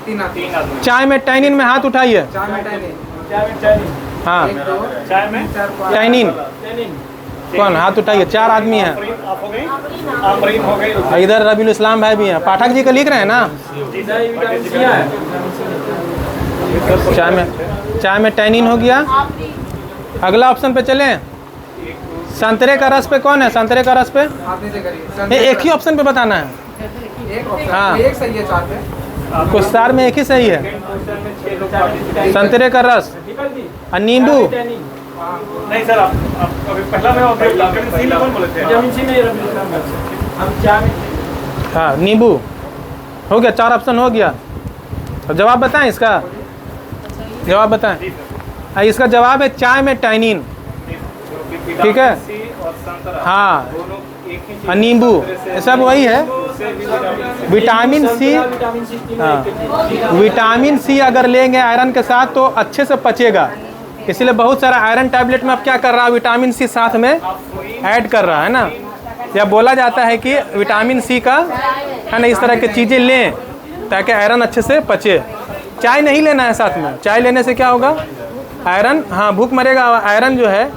3 आदमी। चाय में टैनिन में हाथ उठाइए। चाय में टैनिन। हाँ 1 2 चाय में 4 5 टैनिन कौन? हाथ उठाइए। 4 आदमी हैं। आप हो गई, आमरीन हो गई। और इधर रबीउल इस्लाम भाई भी हैं। पाठक जी का लिख रहे हैं ना। चाय में टैनिन हो गया। अगला ऑप्शन पे चलें, संतरे का रस पे कौन है? संतरे का रस पे आप नीचे करिए। एक ही ऑप्शन पे बताना है। एक ऑप्शन हाँ। एक सही है 4 पे। कुछ सार में एक ही सही है, संतरे का रस और नींबू। नहीं सर, आप अभी पहला में विटामिन सी में कौन बोले थे? हाँ नींबू हो गया। 4 ऑप्शन हो गया। अब जवाब बताएं इसका, जवाब बताएं। हाँ, इसका जवाब है चाय में टैनिन। ठीक है। सी और संतरा हाँ दोनों एक ही चीज और नींबू, ये सब वही है। विटामिन सी, हाँ विटामिन सी अगर लेंगे आयरन के साथ तो अच्छे से पचेगा। इसीलिए बहुत सारा आयरन टैबलेट में अब क्या कर रहा है, विटामिन सी साथ में ऐड कर रहा है ना। या बोला जाता है कि विटामिन सी का, है ना, इस तरह की चीज़ें लें ताकि आयरन अच्छे से पचे। चाय नहीं लेना है साथ में। चाय लेने से क्या होगा? आयरन, हाँ भूख मरेगा। आयरन जो है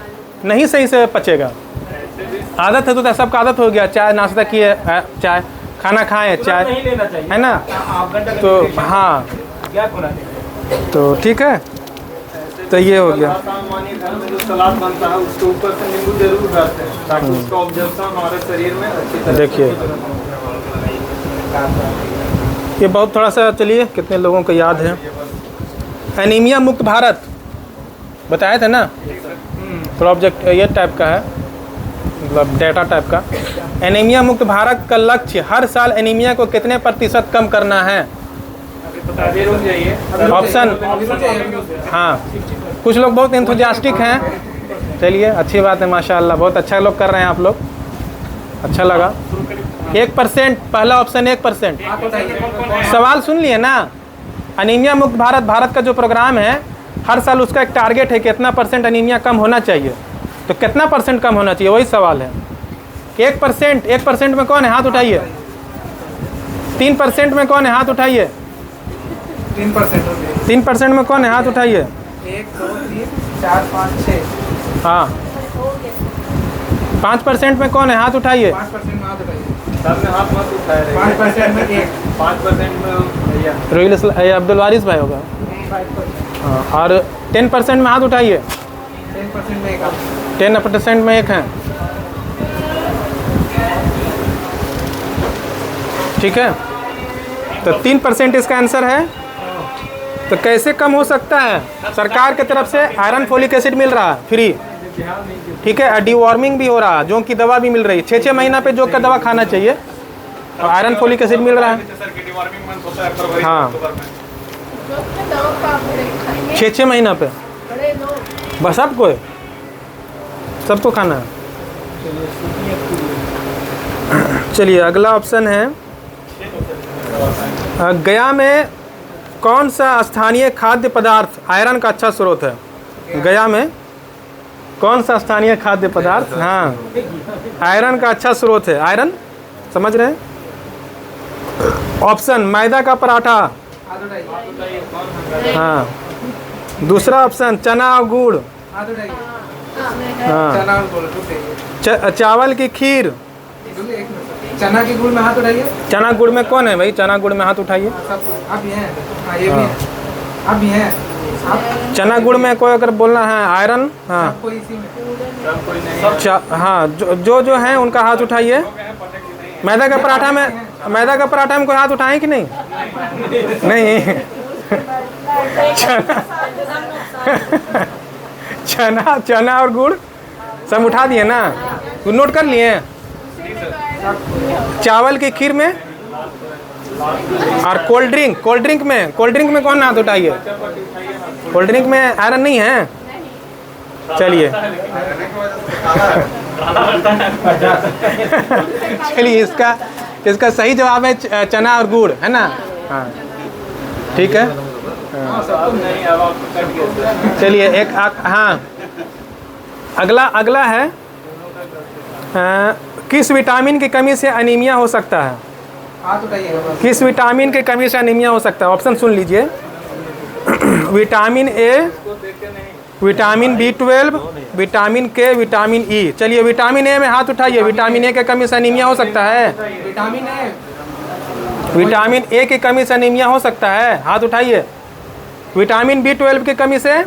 नहीं सही से पचेगा। आदत है तो सबका आदत हो गया, चाय नाश्ता किए, चाय खाना खाएं, चाय नहीं लेना चाहिए, है ना। तो हाँ तो ठीक है, तो ये हो गया। सामान्य घर में जो सलाद बनता है उसके ऊपर से नींबू जरूर डालते हैं ताकि उसका ऑब्जर्वेशन हमारे शरीर में अच्छी तरह देखिए ये बहुत थोड़ा सा, चलिए कितने लोगों को याद है। एनीमिया मुक्त भारत बताया था ना, थोड़ा ऑब्जेक्ट ये टाइप का है, मतलब डेटा टाइप का। एनीमिया मुक्त भारत का लक्ष्य हर साल एनीमिया को कितने प्रतिशत कम करना है? ऑप्शन, हाँ कुछ लोग बहुत एंथुजियास्टिक हैं। चलिए अच्छी बात है, माशाल्लाह बहुत अच्छा लोग कर रहे हैं आप लोग, अच्छा लगा। 1%, पहला ऑप्शन 1%। सवाल सुन लिए ना। एनीमिया मुक्त भारत, भारत का जो प्रोग्राम है हर साल उसका एक टारगेट है कितना % एनीमिया कम होना चाहिए। तो कितना % कम होना चाहिए, वही सवाल है। 1% में कौन है? हाथ उठाइए। 3% में कौन है? हाथ उठाइए। 3%। 3% में कौन है? हाथ उठाइए। 1 2 3 4 5 6। हाँ। 5% में कौन है? हाथ उठाइए। 5% में हाथ उठाइए। सामने हाथ मत उठाए रहे। 5% में 1। 5% में भैया। रोहिल अब्दुल वारिस भाई होगा। 5%। हाँ, और 10% में हाथ उठाइए। 10% में 1। 10% में 1 है। ठीक है, तो 3% इसका आंसर है। तो कैसे कम हो सकता है? सरकार की तरफ से आयरन फोलिक एसिड मिल रहा है फ्री, ठीक है, डिवॉर्मिंग भी हो रहा है, जोंक की दवा भी मिल रही है। 6-6 महीना पे जोंक का दवा खाना चाहिए और आयरन फोलिक एसिड मिल रहा है। हाँ, 6-6 महीना पे बस सबको खाना है। चलिए अगला ऑप्शन है, गया में कौन सा स्थानीय खाद्य पदार्थ आयरन का अच्छा स्रोत है? गया में कौन सा स्थानीय खाद्य पदार्थ, हाँ, आयरन का अच्छा स्रोत है? आयरन समझ रहे हैं? ऑप्शन मैदा का पराठा, हाथ उठाइए। हाँ। दूसरा ऑप्शन चना और गुड़, हाथ उठाइए। हाँ। चना और गुड़ उठाइए। चावल की खीर। चना की गुड़ में हाथ उठाइए। चना गुड़ में कौन है भाई? चना गुड़ में हाथ उठाइए। सब आप ये हैं। हाँ ये भी है। आप ये हैं। आप चना गुड़ में कोई अगर बोलना है आयरन, हाँ, आपको इसी में। हाँ, जो हैं उनका हाथ उठाइए। मैदा का पराठा में कोई हाथ उठाए कि नहीं? नहीं। चना और गुड़ सब उठा दिए ना? तो नोट कर लिए? चावल की खीर में और कोल्ड ड्रिंक में कौन हाथ उठाइए? कोल्ड ड्रिंक में आयरन नहीं है। चलिए चलिए इसका सही जवाब है चना और गुड़, है ना? हाँ, ठीक है। चलिए एक हाँ, अगला है, किस विटामिन की कमी से अनीमिया हो सकता है? हाथ उठाइएगा बस। किस विटामिन की कमी से अनीमिया हो सकता है? ऑप्शन सुन लीजिए। Vitamin A, vitamin B12, vitamin के, विटामिन ई। चलिए विटामिन ए में हाथ उठाइए। विटामिन ए की कमी से अनीमिया हो सकता है? विटामिन ए की कमी से अनीमिया हो सकता है? हाथ उठाइए। विटामिन B12 की कमी से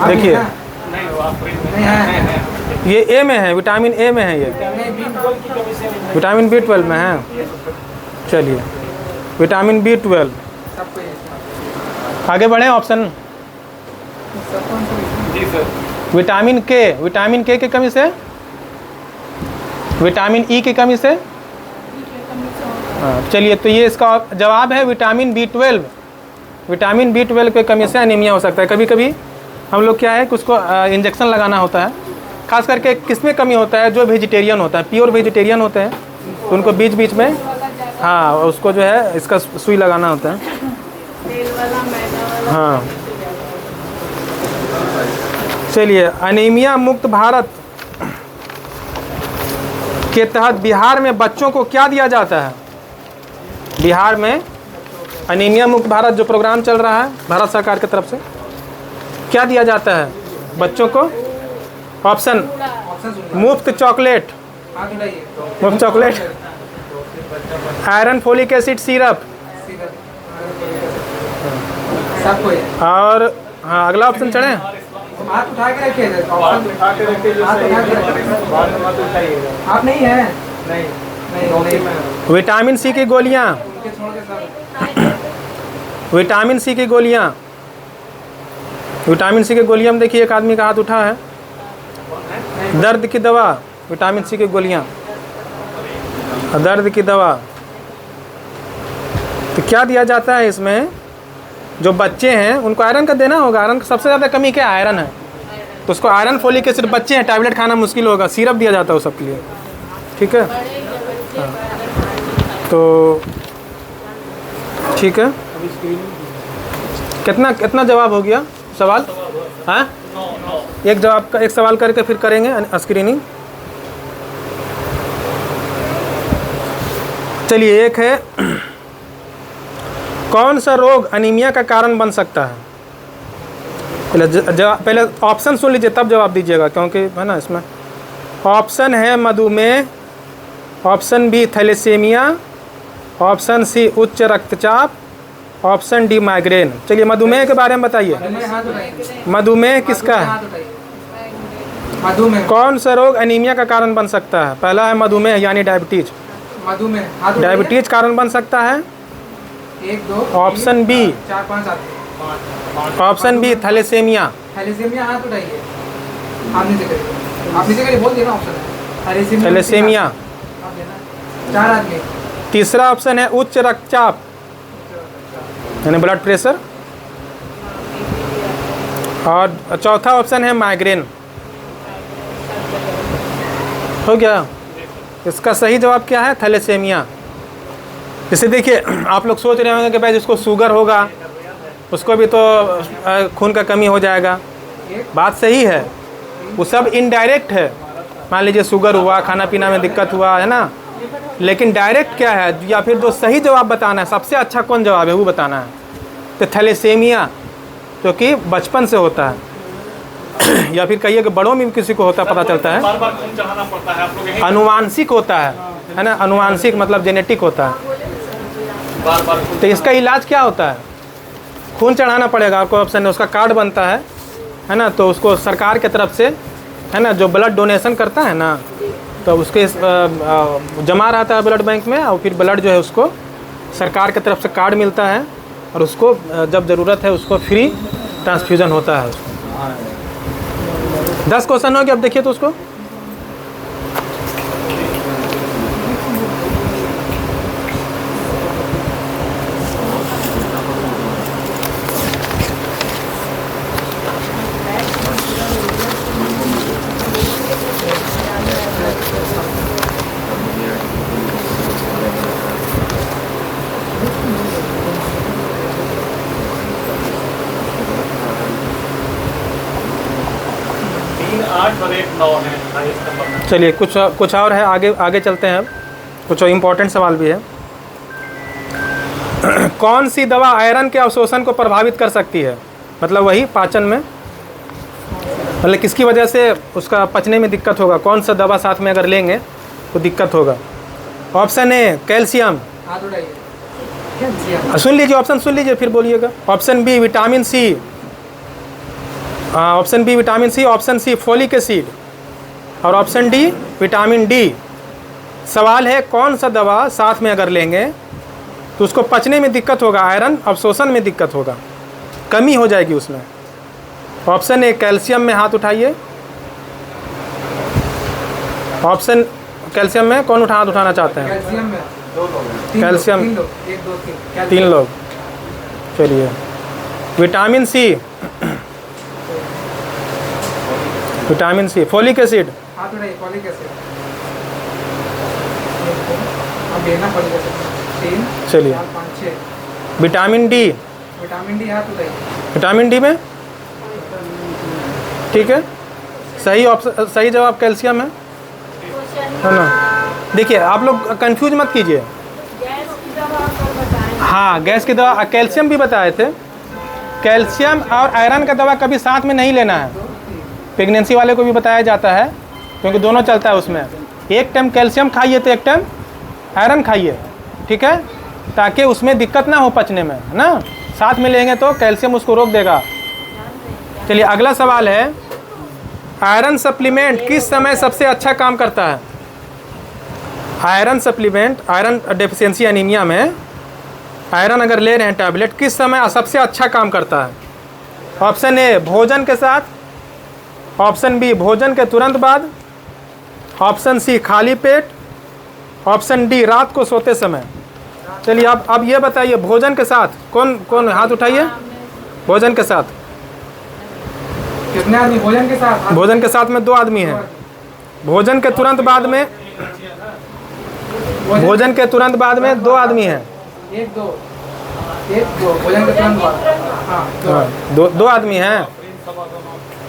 देखिए, ये ए में है, विटामिन ए में है, ये विटामिन B12 में है। चलिए विटामिन B12। आगे बढ़े ऑप्शन। जी सर। विटामिन के की कमी से, विटामिन ई की कमी से। हाँ, चलिए तो ये इसका जवाब है विटामिन B12। विटामिन B12 की कमी से अनीमिया हो सकता है। कभी कभी हम लोग क्या है कि उसको इंजेक्शन लगाना होता है, खास करके किसमें कमी होता है? जो वेजिटेरियन होता है, प्योर वेजिटेरियन होते हैं, तो उनको बीच बीच में, हाँ, उसको जो है इसका सुई लगाना होता है। हाँ, चलिए अनीमिया मुक्त भारत के तहत बिहार में बच्चों को क्या दिया जाता है? बिहार में अनीमिया मुक्त भारत जो प्रोग्राम चल रहा है भारत सरकार की तरफ से, क्या दिया जाता है बच्चों को? ऑप्शन मुफ्त चॉकलेट, मुफ्त chocolate, iron folic acid syrup, और हाँ अगला ऑप्शन चढ़े। हाथ उठा के रखिए। आप नहीं है? नहीं। विटामिन सी की गोलियाँ, विटामिन सी की गोलियाँ, विटामिन सी की गोलियाँ में देखिए एक आदमी का हाथ उठा है। दर्द की दवा, विटामिन सी की गोलियाँ, दर्द की दवा। तो क्या दिया जाता है इसमें? जो बच्चे हैं उनको आयरन का देना होगा। आयरन का सबसे ज़्यादा कमी क्या? आयरन है, तो उसको आयरन फोलिक एसिड, बच्चे हैं टैबलेट खाना मुश्किल होगा, सिरप दिया जाता है वो सबके लिए, ठीक है। हाँ, तो ठीक है, कितना जवाब हो गया सवाल? हाँ एक जवाब का एक सवाल करके फिर करेंगे स्क्रीनिंग। चलिए, एक है कौन सा रोग अनीमिया का कारण बन सकता है? पहले ऑप्शन सुन लीजिए तब जवाब दीजिएगा, क्योंकि है ना इसमें ऑप्शन है मधुमेह, option B thalassaemia, option C उच्च रक्तचाप, ऑप्शन डी माइग्रेन। चलिए मधुमेह के बारे में बताइए। हाथ उठाइए। मधुमेह किसका है? हाथ उठाइए। मधुमेह। कौन सा रोग अनीमिया का कारण बन सकता है? पहला है मधुमेह यानी डायबिटीज। मधुमेह। हाथ उठाइए। डायबिटीज कारण बन सकता है। 1 2 ऑप्शन बी 4 5 आदमी। Option B thalassaemia. थैलेसीमिया। हाथ उठाइए। आप नीचे करिए। आप नीचे करिए, बोल देना ऑप्शन है थैलेसीमिया। आप देना। 4 आदमी। तीसरा ऑप्शन है उच्च रक्तचाप यानी ब्लड प्रेशर, और चौथा ऑप्शन है माइग्रेन। हो गया। इसका सही जवाब क्या है? थैलेसीमिया। जैसे देखिए आप लोग सोच रहे होंगे कि भाई जिसको शुगर होगा उसको भी तो खून का कमी हो जाएगा। बात सही है, वो सब इनडायरेक्ट है। मान लीजिए शुगर हुआ, खाना पीना में दिक्कत हुआ, है ना, लेकिन डायरेक्ट क्या है, या फिर जो सही जवाब बताना है, सबसे अच्छा कौन जवाब है वो बताना है। तो थैलेसीमिया जो कि बचपन से होता है या फिर कहिए कि बड़ों में भी किसी को होता है, पता चलता है। बार बार खून चढ़ाना पड़ता है आप लोग यहीं अनुवांशिक होता है ना, अनुवांशिक मतलब जेनेटिक होता है। बार बार तो इसका इलाज क्या होता है? खून चढ़ाना पड़ेगा आपको, ऑप्शन है, उसका कार्ड बनता है ना, तो उसको सरकार की तरफ से, है ना, जो ब्लड डोनेशन करता है ना, तो उसके जमा रहता है ब्लड बैंक में, और फिर ब्लड जो है उसको सरकार की तरफ से कार्ड मिलता है, और उसको जब ज़रूरत है उसको फ्री ट्रांसफ्यूज़न होता है उसको। 10 क्वेश्चन हो गया, अब देखिए तो उसको। चलिए कुछ और है, आगे चलते हैं। अब कुछ इम्पोर्टेंट सवाल भी है। कौन सी दवा आयरन के अवशोषण को प्रभावित कर सकती है? मतलब वही पाचन में, मतलब किसकी वजह से उसका पचने में दिक्कत होगा, कौन सा दवा साथ में अगर लेंगे तो दिक्कत होगा। Option A calcium. हाथ उठाइए। कैल्शियम। सुन लीजिए, ऑप्शन सुन लीजिए फिर बोलिएगा। Option B vitamin C, option B vitamin C, option C folic acid, और ऑप्शन डी विटामिन डी। सवाल है कौन सा दवा साथ में अगर लेंगे तो उसको पचने में दिक्कत होगा, आयरन अवशोषण में दिक्कत होगा, कमी हो जाएगी उसमें। ऑप्शन ए कैल्शियम में हाथ उठाइए। ऑप्शन कैल्शियम में कौन हाथ उठाना चाहते हैं? कैल्शियम में कैल्शियम 3 लोग 1 2 3 3 लोग। चलिए vitamin C, vitamin C, folic acid. हाथ उठाइए। Folic acid. अब देना फॉलिक एसिड 3 चलिए 4 5 6। Vitamin D, vitamin D. हाथ उठाइए। विटामिन डी में ठीक है, सही ऑप्शन, सही जवाब कैल्शियम है ना। देखिए आप लोग कंफ्यूज मत कीजिए। गैस की दवा तो बताएं। हाँ गैस की दवा, कैल्शियम भी बताए थे। कैल्शियम और आयरन का दवा कभी साथ में नहीं लेना है। प्रेगनेंसी वाले को भी बताया जाता है, क्योंकि दोनों चलता है उसमें। एक टाइम कैल्शियम खाइए तो एक टाइम आयरन खाइए, ठीक है, ताकि उसमें दिक्कत ना हो पचने में, है ना। साथ में लेंगे तो कैल्शियम उसको रोक देगा। चलिए अगला सवाल है, आयरन सप्लीमेंट किस समय सबसे अच्छा काम करता है? Iron supplement, iron deficiency anaemia में आयरन अगर ले रहे हैं टैबलेट, किस समय सबसे अच्छा काम करता है? ऑप्शन ए भोजन के साथ, ऑप्शन बी भोजन के तुरंत बाद, ऑप्शन सी खाली पेट, ऑप्शन डी रात को सोते समय। चलिए अब ये बताइए, भोजन के साथ कौन कौन हाथ उठाइए। भोजन के साथ कितने आदमी भोजन के साथ? भोजन के साथ में 2 आदमी हैं। भोजन के तुरंत बाद में, भोजन के तुरंत बाद में 2 आदमी हैं। 1 2 1 2 भोजन के तुरंत बाद। हाँ 2 दो आदमी हैं।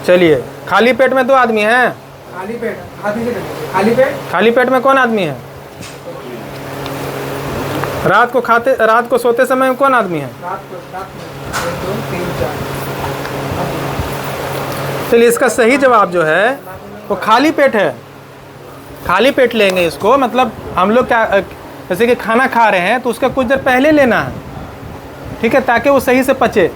चलिए, खाली पेट में 2 आदमी हैं? खाली पेट हाथ नीचे कर लीजिए। खाली पेट खाली पेट में कौन आदमी है? रात को सोते समय कौन आदमी है? रात में 1 2 3 4। चलिए, इसका सही जवाब जो है वो खाली पेट है। खाली पेट लेंगे इसको, मतलब हम लोग क्या, जैसे कि खाना खा रहे हैं तो उसका कुछ देर पहले लेना है, ठीक है, ताकि वो सही से पचे,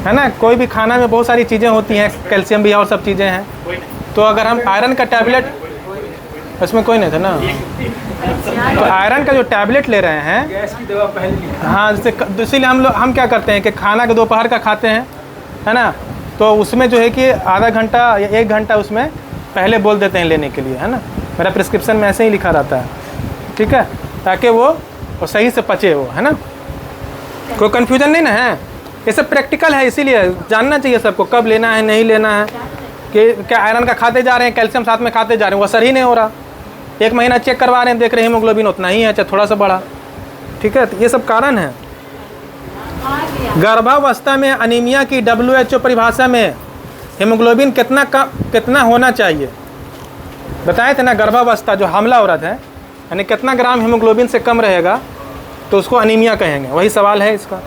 है ना। कोई भी खाना में बहुत सारी चीज़ें होती हैं, कैल्शियम भी और सब चीज़ें हैं। तो अगर हम आयरन का टैबलेट, इसमें कोई नहीं था ना, तो आयरन का जो टैबलेट ले रहे हैं, गैस की दवा पहले लिखा। हाँ, जैसे इसीलिए हम क्या करते हैं कि खाना के दोपहर का खाते हैं, है ना, तो उसमें जो है कि आधा घंटा या 1 घंटा उसमें पहले बोल देते हैं लेने के लिए, है ना। मेरा प्रिस्क्रिप्शन में ऐसे ही लिखा रहता है, ठीक है, ताकि वो सही से पचे वो, है ना। कोई कन्फ्यूजन नहीं ना है, ये सब प्रैक्टिकल है, इसीलिए जानना चाहिए सबको कब लेना है, नहीं लेना है। कि क्या आयरन का खाते जा रहे हैं, कैल्शियम साथ में खाते जा रहे हैं, वो असर ही नहीं हो रहा। 1 महीना चेक करवा रहे हैं, देख रहे हैं हीमोग्लोबिन उतना ही है, चाहे थोड़ा सा बढ़ा, ठीक है। तो ये सब कारण है। गर्भावस्था में अनीमिया की WHO परिभाषा में हीमोग्लोबिन कितना होना चाहिए बताए थे ना। गर्भावस्था जो हमला औरत है, यानी कितना ग्राम हीमोग्लोबिन से कम रहेगा तो उसको अनीमिया कहेंगे। वही सवाल है इसका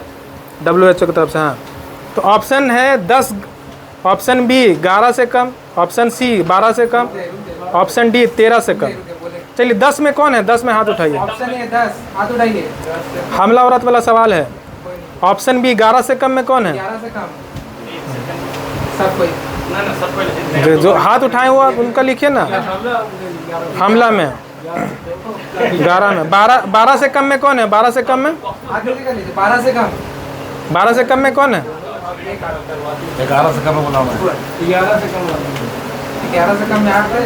WHO की तरफ से। हाँ, तो ऑप्शन है 10, ऑप्शन बी 11 से कम, ऑप्शन सी 12 से कम, ऑप्शन डी 13 से कम। चलिए 10 में कौन है? 10 में हाथ उठाइए। ऑप्शन ए 10, हाथ उठाइए। हमला औरत वाला सवाल है। ऑप्शन बी 11 से कम में कौन है? 11 से कम सब कोई। जो हाथ उठाए हुआ उनका लिखिए ना। हमला में 11 में, 12 से कम में कौन है? 12 से कम में हाथ नीचे कर लीजिए। 12 से कम, 12 से कम में कौन है? 11 से कम में बुलाना है। 11 से कम, 11 से कम में हाथ है।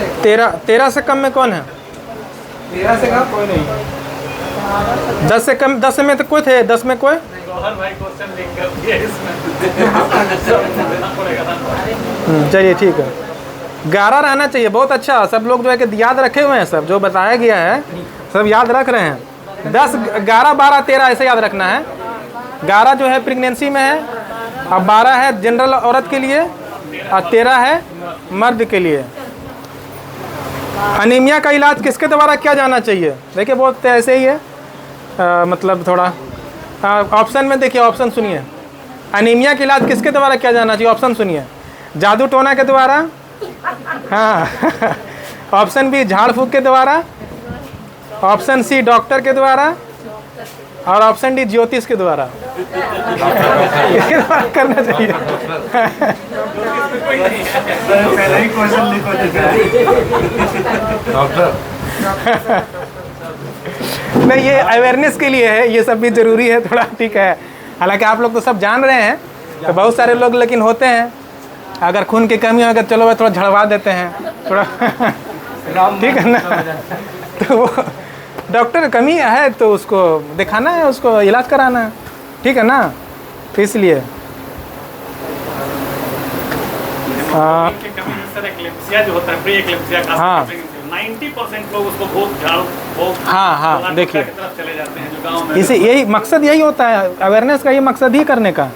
13 से कम में कौन है? 13 से कम कोई नहीं। 10 से कम, 10 में तो कोई थे, 10 में कोई? चलिए ठीक है, 11 रहना चाहिए। बहुत अच्छा, सब लोग जो है कि याद रखे हुए हैं, सब जो बताया गया है सब याद रख रहे हैं। 10, 11, 12, 13 ऐसे याद रखना है। 11 जो है प्रेगनेंसी में है, और 12 है जनरल औरत के लिए, और 13 है मर्द के लिए। अनीमिया का इलाज किसके द्वारा किया जाना चाहिए? देखिए बहुत ऐसे ही है, मतलब थोड़ा ऑप्शन में देखिए, ऑप्शन सुनिए। अनीमिया का इलाज किसके द्वारा किया जाना चाहिए? ऑप्शन सुनिए। जादू टोना के द्वारा, हाँ ऑप्शन बी झाड़ फूक के द्वारा, ऑप्शन सी डॉक्टर के द्वारा, और ऑप्शन डी ज्योतिष के द्वारा। इसके द्वारा करना चाहिए। डॉक्टर नहीं, ये अवेयरनेस के लिए है, ये सब भी ज़रूरी है थोड़ा, ठीक है। हालांकि आप लोग तो सब जान रहे हैं, तो बहुत सारे लोग लेकिन होते हैं, अगर खून की कमी हो, अगर चलो भाई थोड़ा झड़वा देते हैं थोड़ा, ठीक है ना। तो वो डॉक्टर कमी है तो उसको दिखाना है, उसको इलाज कराना है, ठीक है ना। तो इसलिए जो होता है प्री एक्लेम्पसिया का, हाँ 90% लोग उसको बहुत झाड़ हाँ देखिए, की तरफ चले जाते हैं जो गांव में। इसे यही मकसद यही होता है, अवेयरनेस का ये मकसद ही करने का।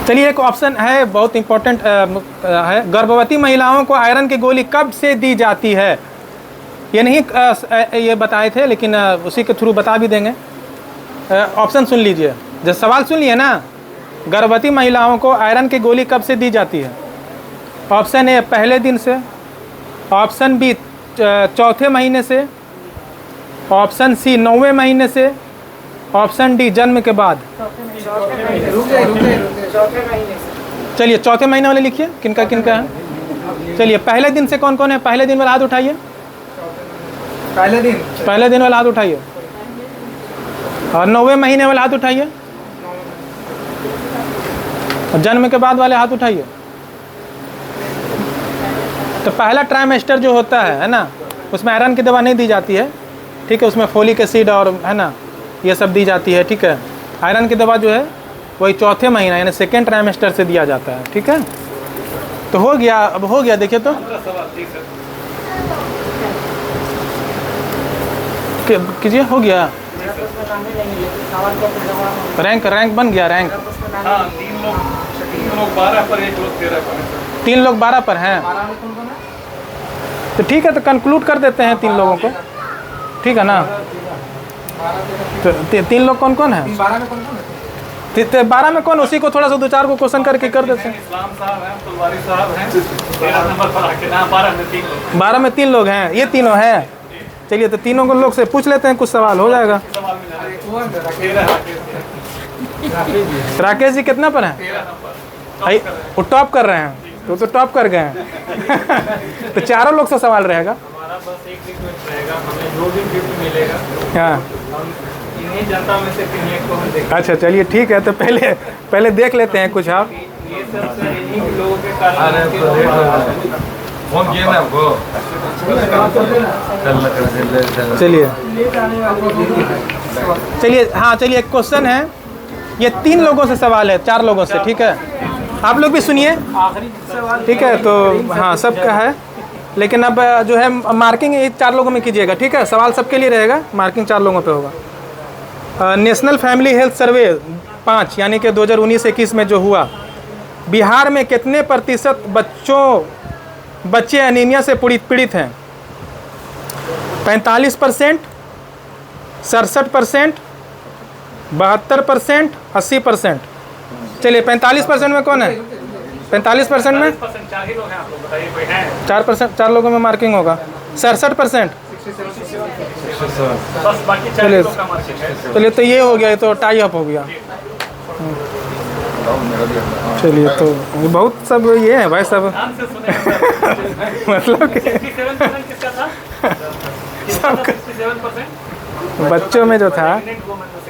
चलिए एक ऑप्शन है बहुत इम्पोर्टेंट है, गर्भवती महिलाओं को आयरन की गोली कब से दी जाती है? ये नहीं ये बताए थे, लेकिन उसी के थ्रू बता भी देंगे। ऑप्शन सुन लीजिए, जब सवाल सुन लिए ना, गर्भवती महिलाओं को आयरन की गोली कब से दी जाती है? ऑप्शन ए पहले दिन से, ऑप्शन बी 4थे महीने से, ऑप्शन सी 9वें महीने से, ऑप्शन डी जन्म के बाद। रुक जाइए। चलिए 4थे महीने वाले लिखिए, किनका किनका है। चलिए पहले दिन से कौन कौन है? पहले दिन वाला हाथ उठाइए। पहले दिन वाला हाथ उठाइए। और 9वें महीने वाले हाथ उठाइए। और जन्म के बाद वाले हाथ उठाइए। तो पहला ट्राइमेस्टर जो होता है ना, उसमें आयरन की दवा नहीं दी जाती है, ठीक है। उसमें फोलिक एसिड और है ना ये सब दी जाती है, ठीक है। आयरन की दवा जो है वही 4थे महीना यानी 2nd ट्राइमेस्टर से दिया जाता है, ठीक है। तो हो गया, अब हो गया, देखिए तो कीजिए, हो गया। रैंक बन गया, रैंक हाँ 3 लोग 12 पर 1 लोग 13 पर। 3 लोग 12 पर हैं, 12 में कौन कौन है? तो ठीक है, तो कंक्लूड कर देते हैं 3 लोगों को, ठीक है ना। 3 लोग कौन कौन है? 12 में कौन कौन है? 12 में कौन, उसी को थोड़ा सा 2-4 को क्वेश्चन करके कर देते हैं। इस्लाम साहब हैं, फुलवारी साहब हैं, 13 नंबर पर आके ना 12 में 3 लोग। 12 में 3 लोग हैं, ये तीनों हैं। चलिए तो तीनों को लोग से पूछ लेते हैं, कुछ सवाल हो जाएगा। सवाल मिला अरे वो है, 13 राकेश जी कितना पर हैं? 13 नंबर। भाई वो टॉप कर रहे हैं, तो टॉप कर गए हैं। तो चारों लोग से सवाल रहेगा। हमारा बस एक रिक्वेस्ट रहेगा, हमें जो भी गिफ्ट मिलेगा हाँ हम इन्हीं जनता में से किन्हीं एक को हम देखें। अच्छा चलिए ठीक है, तो पहले देख लेते हैं कुछ आप। ये सब सर इन्हीं लोगों के कारण अरे आपके तो लोग फोन किए ना आपको चलिए हाँ चलिए, एक क्वेश्चन है, ये 3 लोगों से सवाल है, 4 लोगों से, ठीक है। आप लोग भी सुनिए, ठीक है। तो हाँ सबका है, लेकिन अब जो है मार्किंग 4 लोगों में कीजिएगा, ठीक है। सवाल सबके लिए रहेगा, मार्किंग 4 लोगों पे होगा। नेशनल फैमिली हेल्थ सर्वे 5 यानी कि 2019-21 में जो हुआ, बिहार में कितने प्रतिशत बच्चे एनीमिया से पीड़ित हैं? 45%, 67%, 72%, 80%। चलिए 45% में कौन है? 45% में 4 ही लोग हैं, आप लोग बताइए कोई है? 4 लोगों में मार्किंग होगा। 67%। बस बाकी 4 चलिए। लोग का मार्किंग है। चलिए तो ये हो गया, ये तो टाई अप हो गया। चलिए तो ये बहुत सब ये है भाई सब। ध्यान से सुने। मतलब कि 67% किसका था? सबका 67%? बच्चों में जो था प्रेग्नेंट वुमन में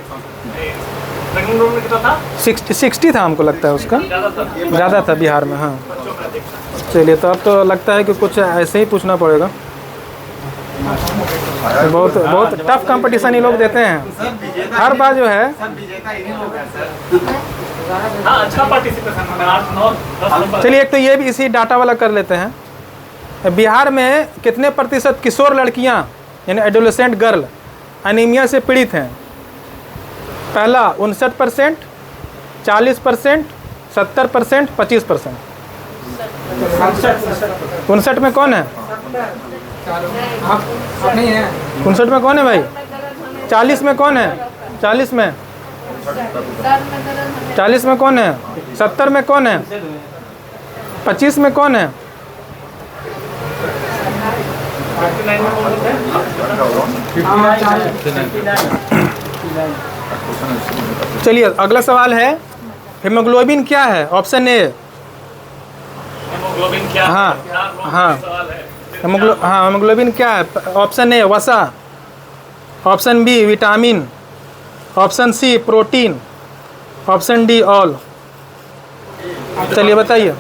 6 में कितना था? 60 था, हमको लगता है उसका ज़्यादा था ज़्यादा था बिहार में। हाँ बच्चों में अधिक। चलिए, तो अब तो लगता है कि कुछ ऐसे ही पूछना पड़ेगा। बहुत टफ कंपटीशन ये लोग देते हैं हर बार जो है। हाँ अच्छा पार्टिसिपेशन है, 8, 9, 10 नंबर। चलिए एक तो ये भी इसी डाटा वाला कर लेते हैं। बिहार में कितने प्रतिशत किशोर लड़कियां यानी एडोलेसेंट गर्ल एनीमिया से पीड़ित हैं? पहला 59%, 40%, 70%, 25%। 59 में कौन है? आप नहीं है? 59 में कौन है भाई? 40 में कौन है? 40 में 40 में कौन है? 70 में कौन है? 25 में कौन है? चलिए अगला सवाल है, हीमोग्लोबिन क्या है? ऑप्शन ए। हीमोग्लोबिन क्या है? हाँ, हाँ। सवाल है। हीमोग्लोबिन क्या है? ऑप्शन ए वसा, option B vitamin, option C protein, option D all. चलिए बताइए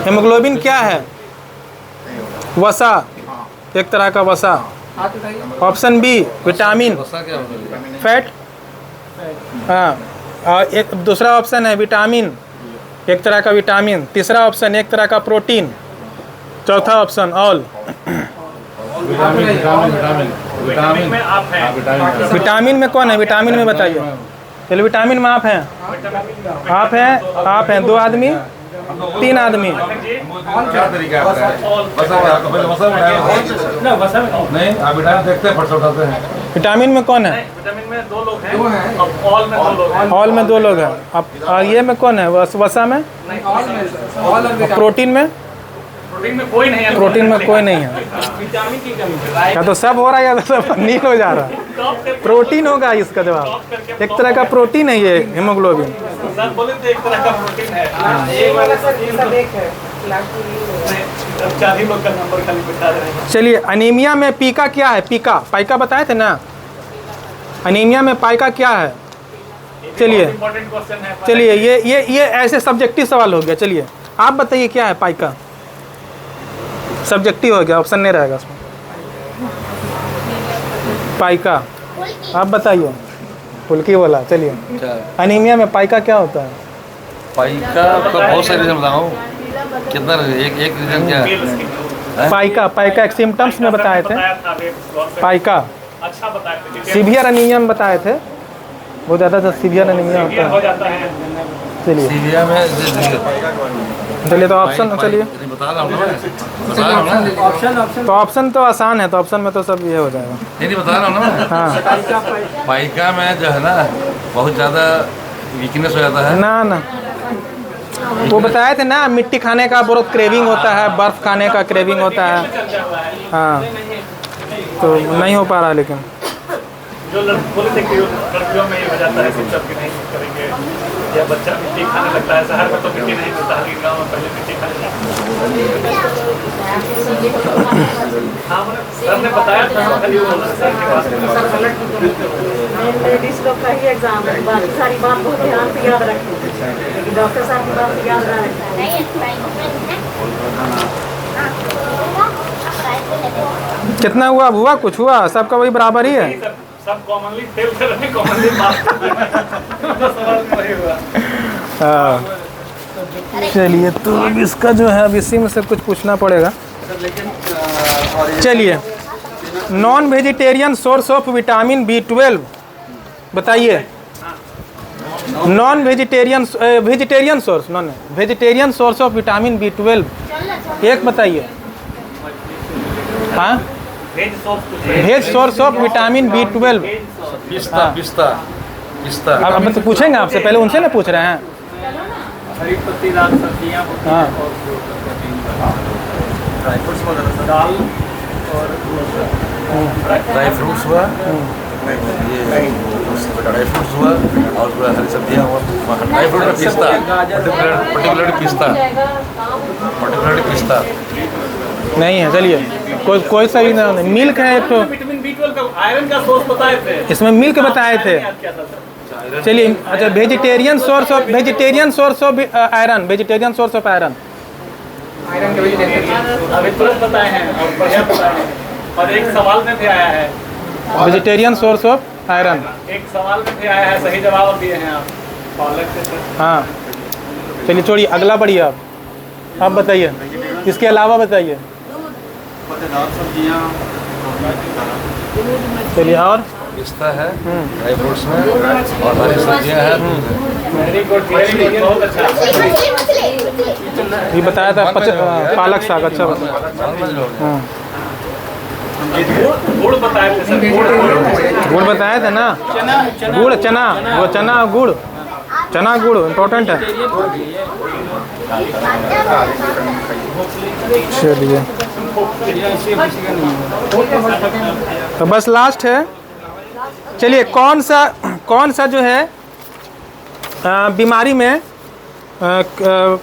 हीमोग्लोबिन क्या है? वसा, एक तरह का वसा। हाथ उठाइए। ऑप्शन बी विटामिन क्या होता है? फैट, हाँ। और एक दूसरा ऑप्शन है विटामिन, एक तरह का विटामिन। तीसरा ऑप्शन एक तरह का प्रोटीन। चौथा ऑप्शन ऑल। विटामिन में आप हैं। विटामिन में कौन है? विटामिन में बताइए। चलिए विटामिन में आप हैं, आप हैं 2 आदमी, 3 आदमी। क्या तरीका है आपका? नहीं, आप विटामिन देखते हैं, फट से उठाते हैं। विटामिन में कौन है? विटामिन में 2 लोग हैं, 2 हैं। और ऑल में 2 लोग हैं। ऑल में 2 लोग हैं। अब और ये में कौन है? वसा में? ऑल में सर, ऑल और विटामिन। प्रोटीन में? प्रोटीन में कोई नहीं है। प्रोटीन में कोई नहीं है। विटामिन की कमी या तो सब हो रहा है या तो सब नील हो जा रहा है। प्रोटीन होगा इसका जवाब। एक तरह का प्रोटीन है ये हीमोग्लोबिन। सर बोले तो एक तरह का प्रोटीन है। ये वाला सर ये सब एक है। अब 4 ही लोग का नंबर खाली बिठा रहे हैं। चलिए अनीमिया में पीका क्या है? पीका पाइका बताए थे ना। अनीमिया में पाइका क्या है? चलिए इंपॉर्टेंट क्वेश्चन है। चलिए ये ऐसे सब्जेक्टिव सवाल हो गया। चलिए आप बताइए क्या है पाइका? सब्जेक्टिव हो गया, ऑप्शन नहीं रहेगा उसमें। पाइका आप बताइए। फुल्की बोला। चलिए अनीमिया में पाइका क्या होता है? पाइका का बहुत सारे रीजन बताओ। कितना एक रीजन क्या है? पाइका एक सिम्टम्स में बताए थे। बताया था अभी इस दौर पे। पाइका अच्छा बताया थे। सीवियर अनीमिया में बताए थे। बहुत ज़्यादा सीवियर एनीमिया होता हो है। जाता है। चलिए सीविया में चलिए तो ऑप्शन चलिए, बता रहा हूँ ना मैं, बता रहा हूँ ना, ऑप्शन तो ऑप्शन तो आसान है, तो ऑप्शन में तो सब ये हो जाएगा। नहीं बता रहा हूँ ना मैं। हाँ पाइका में जो है ना बहुत ज़्यादा वीकनेस हो जाता है। ना ना, वो बताए थे ना, मिट्टी खाने का बहुत क्रेविंग होता है, बर्फ़ खाने का क्रेविंग होता है। हाँ तो नहीं हो पा रहा, लेकिन जो बोले थे कि लड़कियों में ये हो जाता है कि सब कि नहीं करेंगे, या बच्चा मिट्टी खाने लगता है। शहर में तो मिट्टी नहीं मिलता, लेकिन गाँव में पहले मिट्टी खाने लगता है। हाँ सर ने बताया था, खाली वो सर के पास लेडीज लोग का ही एग्जाम है, बाकी सारी बात बहुत ध्यान से याद रखें, डॉक्टर साहब की बात याद ना रखें। कितना हुआ कुछ हुआ, सबका वही बराबर ही है। सब कॉमनली फेल कर रहे हैं, कॉमनली पास कर रहे हैं। सवाल वही हुआ। हाँ चलिए, तो अब इसका जो है अब इसी में से कुछ पूछना पड़ेगा। चलिए, non vegetarian source of vitamin B12 बताइए। Non vegetarian vegetarian source, non vegetarian source of vitamin B12 एक बताइए। हाँ, veg source of vitamin B12। पिस्ता पिस्ता पिस्ता। अब तो पूछेंगे आपसे, पहले उनसे ना पूछ रहे हैं। हरी पत्तीदार सब्जियां होती हाँ। हैं और ड्राई फ्रूट्स वगैरह, दाल और ड्राई फ्रूट्स हुआ, ये ड्राई फ्रूट्स हुआ, और हरी सब्जियाँ हुआ। ड्राई फ्रूट में पिस्ता, पर्टिकुलरली पिस्ता नहीं है। चलिए, कोई सही ना, मिल्क है तो विटामिन B12 का आयरन का सोर्स बताए थे, इसमें मिल्क बताए थे। याद किया था सर। चलिए, अच्छा, vegetarian source of iron, vegetarian source of iron. Iron के वेजिटेरियन अभी तुरंत बताए हैं और बढ़िया बताए हैं। और एक सवाल में भी आया है, वेजिटेरियन सोर्स ऑफ आयरन। एक सवाल में भी आया है, सही जवाब दिए हैं आप पालक से सर। हाँ चलिए, छोड़िए, अगला पढ़िए आप बताइए, इसके अलावा बताइए। पत्तेदार सब्जियां, चलिए, और पिस्ता है ड्राई फ्रूट्स में, और हरी सब्जियाँ हैं। वेरी गुड, बहुत अच्छा। ये बताया था पालक साग। अच्छा हाँ, गुड़ बताए थे सर, गुड़ बताया था ना, गुड़ चना, वो चना गुड़, चना गुड़ इम्पोर्टेंट है। चलिए, तो बस लास्ट है। चलिए, कौन सा जो है बीमारी में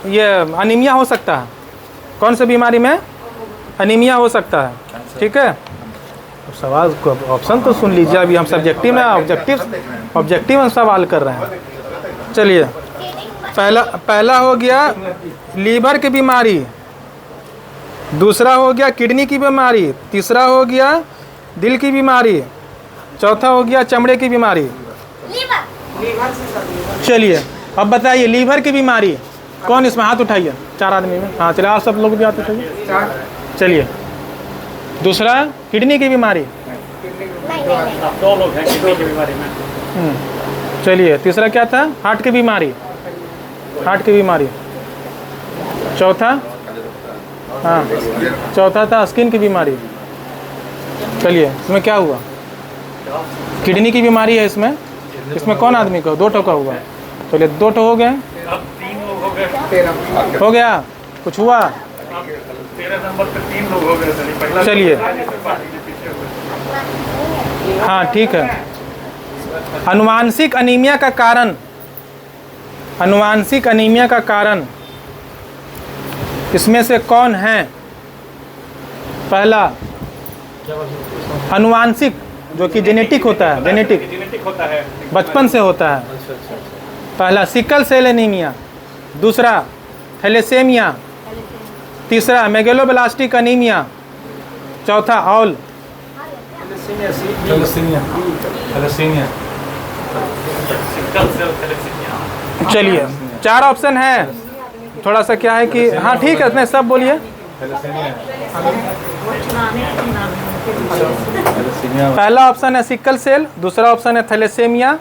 ये अनीमिया हो सकता है, कौन सा बीमारी में अनीमिया हो सकता है? ठीक है, तो सवाल को ऑप्शन तो सुन लीजिए। अभी हम सब्जेक्टिव में ऑब्जेक्टिव में सवाल कर रहे हैं। चलिए, पहला हो गया लीवर की बीमारी, दूसरा हो गया किडनी की बीमारी, तीसरा हो गया दिल की बीमारी, चौथा हो गया चमड़े की बीमारी। चलिए, अब बताइए लीवर की बीमारी कौन, इसमें हाथ उठाइए, 4 आदमी में। हाँ चलिए, आप सब लोग भी हाथ उठाइए। चलिए, दूसरा किडनी की बीमारी। आप 2 लोग हैं किडनी की बीमारी में। चलिए, तीसरा क्या था? हार्ट की बीमारी, हार्ट की बीमारी। चौथा, हाँ चौथा था स्किन की बीमारी। चलिए, इसमें क्या हुआ? किडनी की बीमारी है इसमें कौन आदमी का? 2 ठो का हुआ। चलिए, 2 ठो हो गए। अब 3 लोग हो गए, हो गया, कुछ हुआ? अब 13 नंबर पे 3 लोग हो गए सर। पहला चलिए, हाँ ठीक है। अनुवांशिक अनीमिया का कारण, अनुवांशिक अनीमिया का कारण इसमें से कौन है? पहला अनुवांशिक, जो कि जेनेटिक होता है, जेनेटिक होता है, बचपन से होता है। पहला सिकल सेल एनीमिया, दूसरा थैलेसेमिया, तीसरा मेगलोब्लास्टिक अनीमिया, चौथा ऑल चलिए, 4 ऑप्शन है। थोड़ा सा क्या है कि हाँ ठीक है, इसमें सब बोलिए। पहला ऑप्शन है सिकल सेल, दूसरा ऑप्शन है थैलेसेमिया,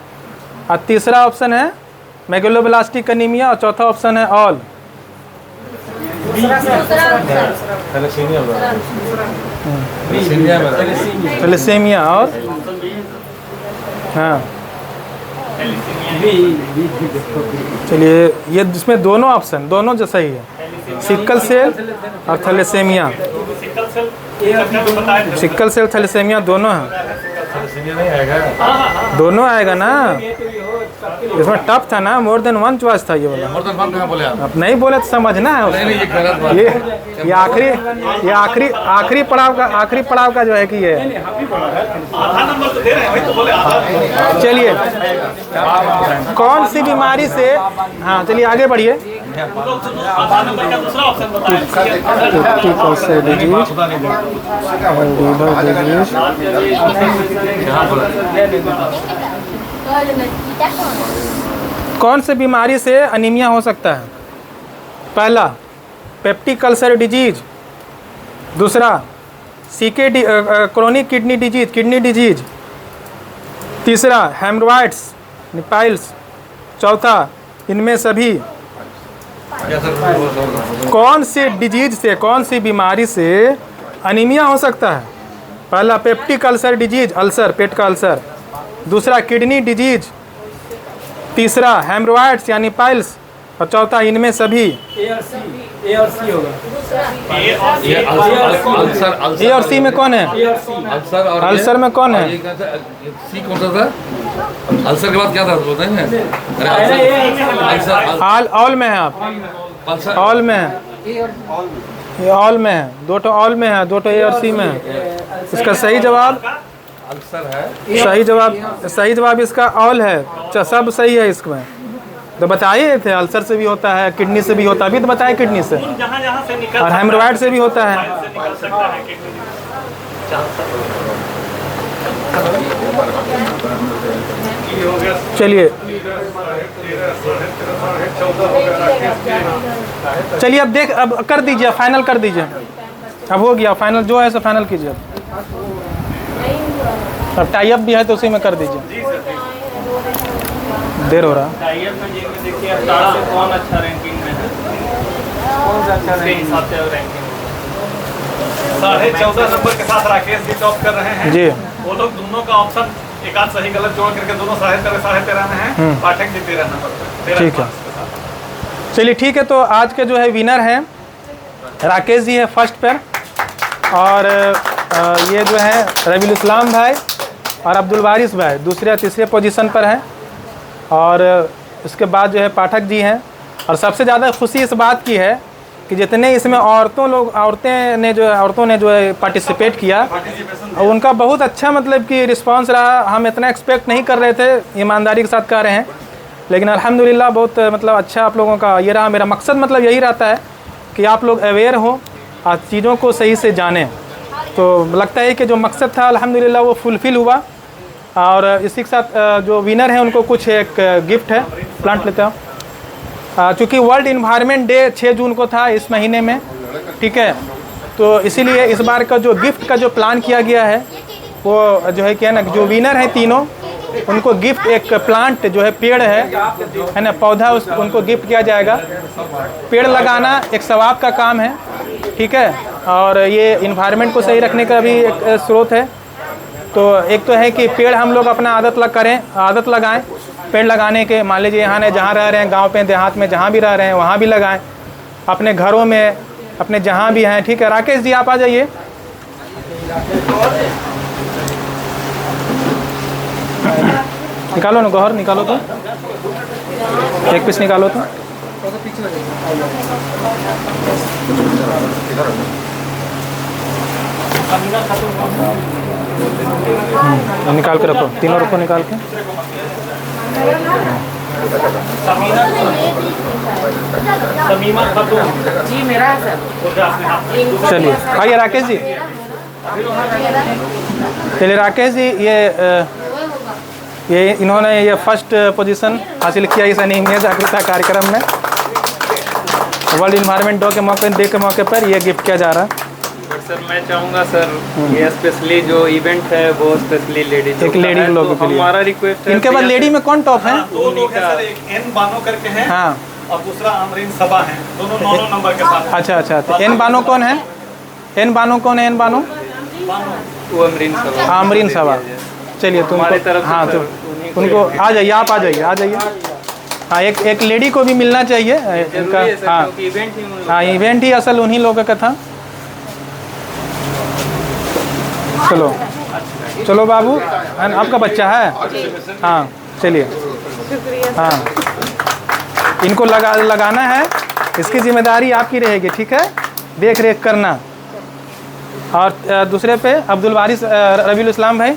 और तीसरा ऑप्शन है मेगलोब्लास्टिक एनीमिया और चौथा ऑप्शन है ऑल। थैलेसीमिया और हाँ चलिए, ये जिसमें दोनों ऑप्शन दोनों जो सही है, सिकल सेल और थैलेसीमिया। सिकल सेल थैलेसीमिया दोनों है, दोनों आएगा ना। इसमें टफ था ना, मोर देन वन चॉइस था ये वाला। मोर देन वन कहाँ बोले आप? अब नहीं बोले तो समझना है उसको। नहीं, ये गलत बात है। ये आखिरी पड़ाव का जो है कि ये आधा नंबर तो दे रहे हैं, वही तो बोले आधा। चलिए, कौन सी बीमारी से, हाँ चलिए आगे बढ़िए। आधा नंबर का दूसरा ऑप्शन बताएं। कौन से बीमारी से अनीमिया हो सकता है? पहला पेप्टिक अल्सर डिजीज, दूसरा सीकेडी क्रोनिक किडनी डिजीज, तीसरा हेमरॉइड्स निपाइल्स, चौथा इनमें सभी। कौन से डिजीज से, कौन सी बीमारी से अनीमिया हो सकता है? पहला पेप्टिक अल्सर डिजीज, अल्सर पेट का अल्सर, दूसरा किडनी डिजीज, तीसरा हेमरॉइड्स यानी पाइल्स और चौथा इनमें सभी। ए और सी होगा। ए और सी में कौन है? अल्सर और अल्सर में कौन है? सी कौन सा था? अल्सर के बाद क्या था बोलते हैं? अल्सर ऑल में है आप, अल्सर ऑल में है, ये ऑल में है, दो तो ऑल में है, दो तो ए और सी में है। इसका सही जवाब अल्सर है। सही जवाब इसका ऑल है। अच्छा, सब सही है इसमें। तो बताइए थे अल्सर से भी होता है, किडनी से भी होता है, अभी तो बताए किडनी से, जहाँ से निकल और हेमरॉइड से भी होता है। निकल सकता है किडनी। चलिए अब कर दीजिए, फाइनल कर दीजिए। अब हो गया फाइनल, जो है सो फाइनल कीजिए। अब टाई अप भी है तो उसी में कर दीजिए, देर हो रहा। देखिए स्टार से कौन अच्छा रैंकिंग में है, कौन सा अच्छा हिसाब से रैंकिंग 14.5 नंबर के साथ राकेश जी टॉप कर रहे हैं जी। वो लोग दोनों का ऑप्शन एक आध सही गलत जोड़ करके दोनों 13.5 में हैं। पाठक जी 13 नंबर पर। ठीक है, चलिए ठीक है। तो आज के जो है विनर हैं राकेश जी है फर्स्ट पर, और ये जो है रबील इस्लाम भाई और अब्दुल वारिस भाई दूसरे तीसरे पोजीशन पर हैं, और उसके बाद जो है पाठक जी हैं। और सबसे ज़्यादा खुशी इस बात की है कि जितने इसमें औरतों ने जो है पार्टिसिपेट किया, और उनका बहुत अच्छा मतलब कि रिस्पांस रहा। हम इतना एक्सपेक्ट नहीं कर रहे थे, ईमानदारी के साथ कह रहे हैं, लेकिन अल्हम्दुलिल्लाह बहुत मतलब अच्छा आप लोगों का ये रहा। मेरा मकसद मतलब यही रहता है कि आप लोग अवेयर हो और चीज़ों को सही से जानें। तो लगता है कि जो मकसद था अल्हम्दुलिल्लाह वो फुलफ़िल हुआ। और इसी के साथ जो विनर हैं उनको कुछ एक गिफ्ट है, प्लांट लेते हो। चूँकि वर्ल्ड इन्वायरमेंट डे 6 जून को था इस महीने में, ठीक है, तो इसीलिए इस बार का जो गिफ्ट का जो प्लान किया गया है वो जो है क्या ना, जो विनर है तीनों उनको गिफ्ट एक प्लांट जो है पेड़ है ना, पौधा उनको गिफ्ट किया जाएगा। पेड़ लगाना एक सवाब का काम है, ठीक है, और ये इन्वायरमेंट को सही रखने का भी एक स्रोत है। तो एक तो है कि पेड़ हम लोग अपना आदत लगाएं पेड़ लगाने के। मान लीजिए यहाँ ने जहाँ रह रहे हैं, गांव पे देहात में जहाँ भी रह रहे हैं वहाँ भी लगाएं, अपने घरों में, अपने जहाँ भी हैं, ठीक है। राकेश जी आप आ जाइए। निकालो ना गौहर, निकालो तो एक पीस निकालो तो। निकाल के रखो, तीनों रखो निकाल के। समीमा खातून जी मेरा है सर। चलिए आइए राकेश जी। चलिए राकेश जी, ये इन्होंने ये फर्स्ट पोजीशन हासिल किया इस अनीमिया जागरूकता कार्यक्रम में। वर्ल्ड इन्वायरमेंट डे के मौके पर ये गिफ्ट किया जा रहा है। सर मैं चाहूँगा सर ये स्पेशली जो इवेंट है वो स्पेशली लेडीज एक लेडी लोगों के लिए हमारा रिक्वेस्ट है इनके बाद लेडी में कौन टॉप है? दो लोग हैं सर, एक एन बानो करके हैं हाँ और दूसरा अमरीन सबा है, दोनों 9 नंबर के साथ। अच्छा अच्छा, तो एन बानो कौन है? एन बानो कौन है? एन बानो वो अमरीन सभा आमरीन सभा। चलिए हमारी तुमको तरफ से हाँ सर, तो उन्हीं को उनको आ जाइए, आप आ जाइए, आ जाइए। हाँ एक लेडी को भी मिलना चाहिए इनका। जरूरी है सर, हाँ क्योंकि इवेंट ही उन लोग हाँ, इवेंट ही असल उन्हीं लोगों का था। चलो चलो बाबू, आपका बच्चा है? हाँ चलिए, हाँ इनको लगाना है, इसकी जिम्मेदारी आपकी रहेगी, ठीक है, देख रेख करना। और दूसरे पे अब्दुल वारिस रबीउल इस्लाम भाई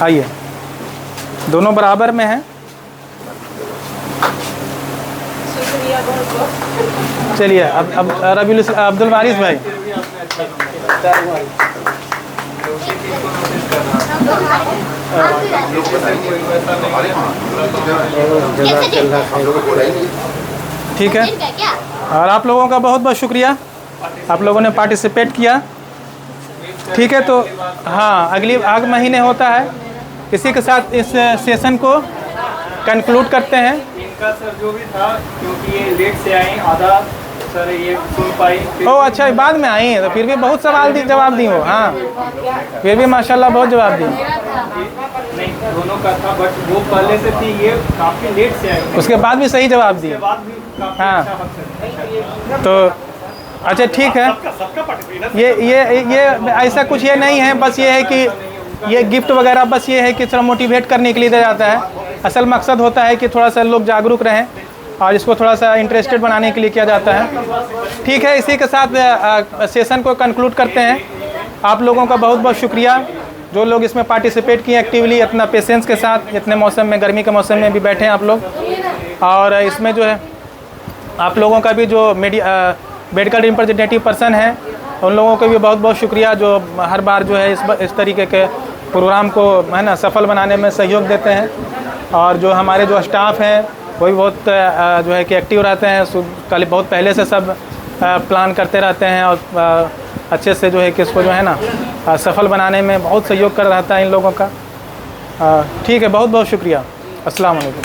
आइए, दोनों बराबर में हैं। चलिए अब अब्दुल वारिस भाई। ठीक है, और आप लोगों का बहुत बहुत शुक्रिया, आप लोगों ने पार्टिसिपेट किया। ठीक है, तो हाँ अगले महीने होता है। इसी के साथ इस सेशन को कंक्लूड करते हैं। इनका सर जो भी था, क्योंकि ये लेट से आए आधा सर ये सुन पाई। ओ अच्छा, बाद में आई तो फिर भी बहुत सवाल जवाब दी हो। हाँ फिर भी माशाल्लाह बहुत जवाब दी। नहीं दोनों का था, बट वो पहले से थी, ये काफ़ी लेट से आई। उसके बाद भी सही जवाब दिए। बाद भी काफ़ी हाँ। अच्छा वक्त है। तो अच्छा ठीक है, ये ऐसा कुछ ये नहीं है, बस ये है कि ये गिफ्ट वगैरह बस ये है कि थोड़ा मोटिवेट करने के लिए दिया जाता है। असल मकसद होता है कि थोड़ा सा लोग जागरूक रहें और इसको थोड़ा सा इंटरेस्टेड बनाने के लिए किया जाता है। ठीक है, इसी के साथ सेशन को कंक्लूड करते हैं। आप लोगों का बहुत बहुत शुक्रिया, जो लोग इसमें पार्टिसिपेट किए एक्टिवली, इतना पेशेंस के साथ, इतने मौसम में, गर्मी के मौसम में भी बैठे हैं आप लोग। और इसमें जो है आप लोगों का भी जो मेडिकल रिप्रेजेंटेटिव पर्सन है, उन लोगों को भी बहुत बहुत शुक्रिया, जो हर बार जो है इस तरीके के प्रोग्राम को है ना सफल बनाने में सहयोग देते हैं। और जो हमारे जो स्टाफ हैं वो भी बहुत जो है कि एक्टिव रहते हैं, कल बहुत पहले से सब प्लान करते रहते हैं और अच्छे से जो है कि इसको जो है ना सफल बनाने में बहुत सहयोग कर रहता है इन लोगों का। ठीक है, बहुत बहुत शुक्रिया। अस्सलाम वालेकुम।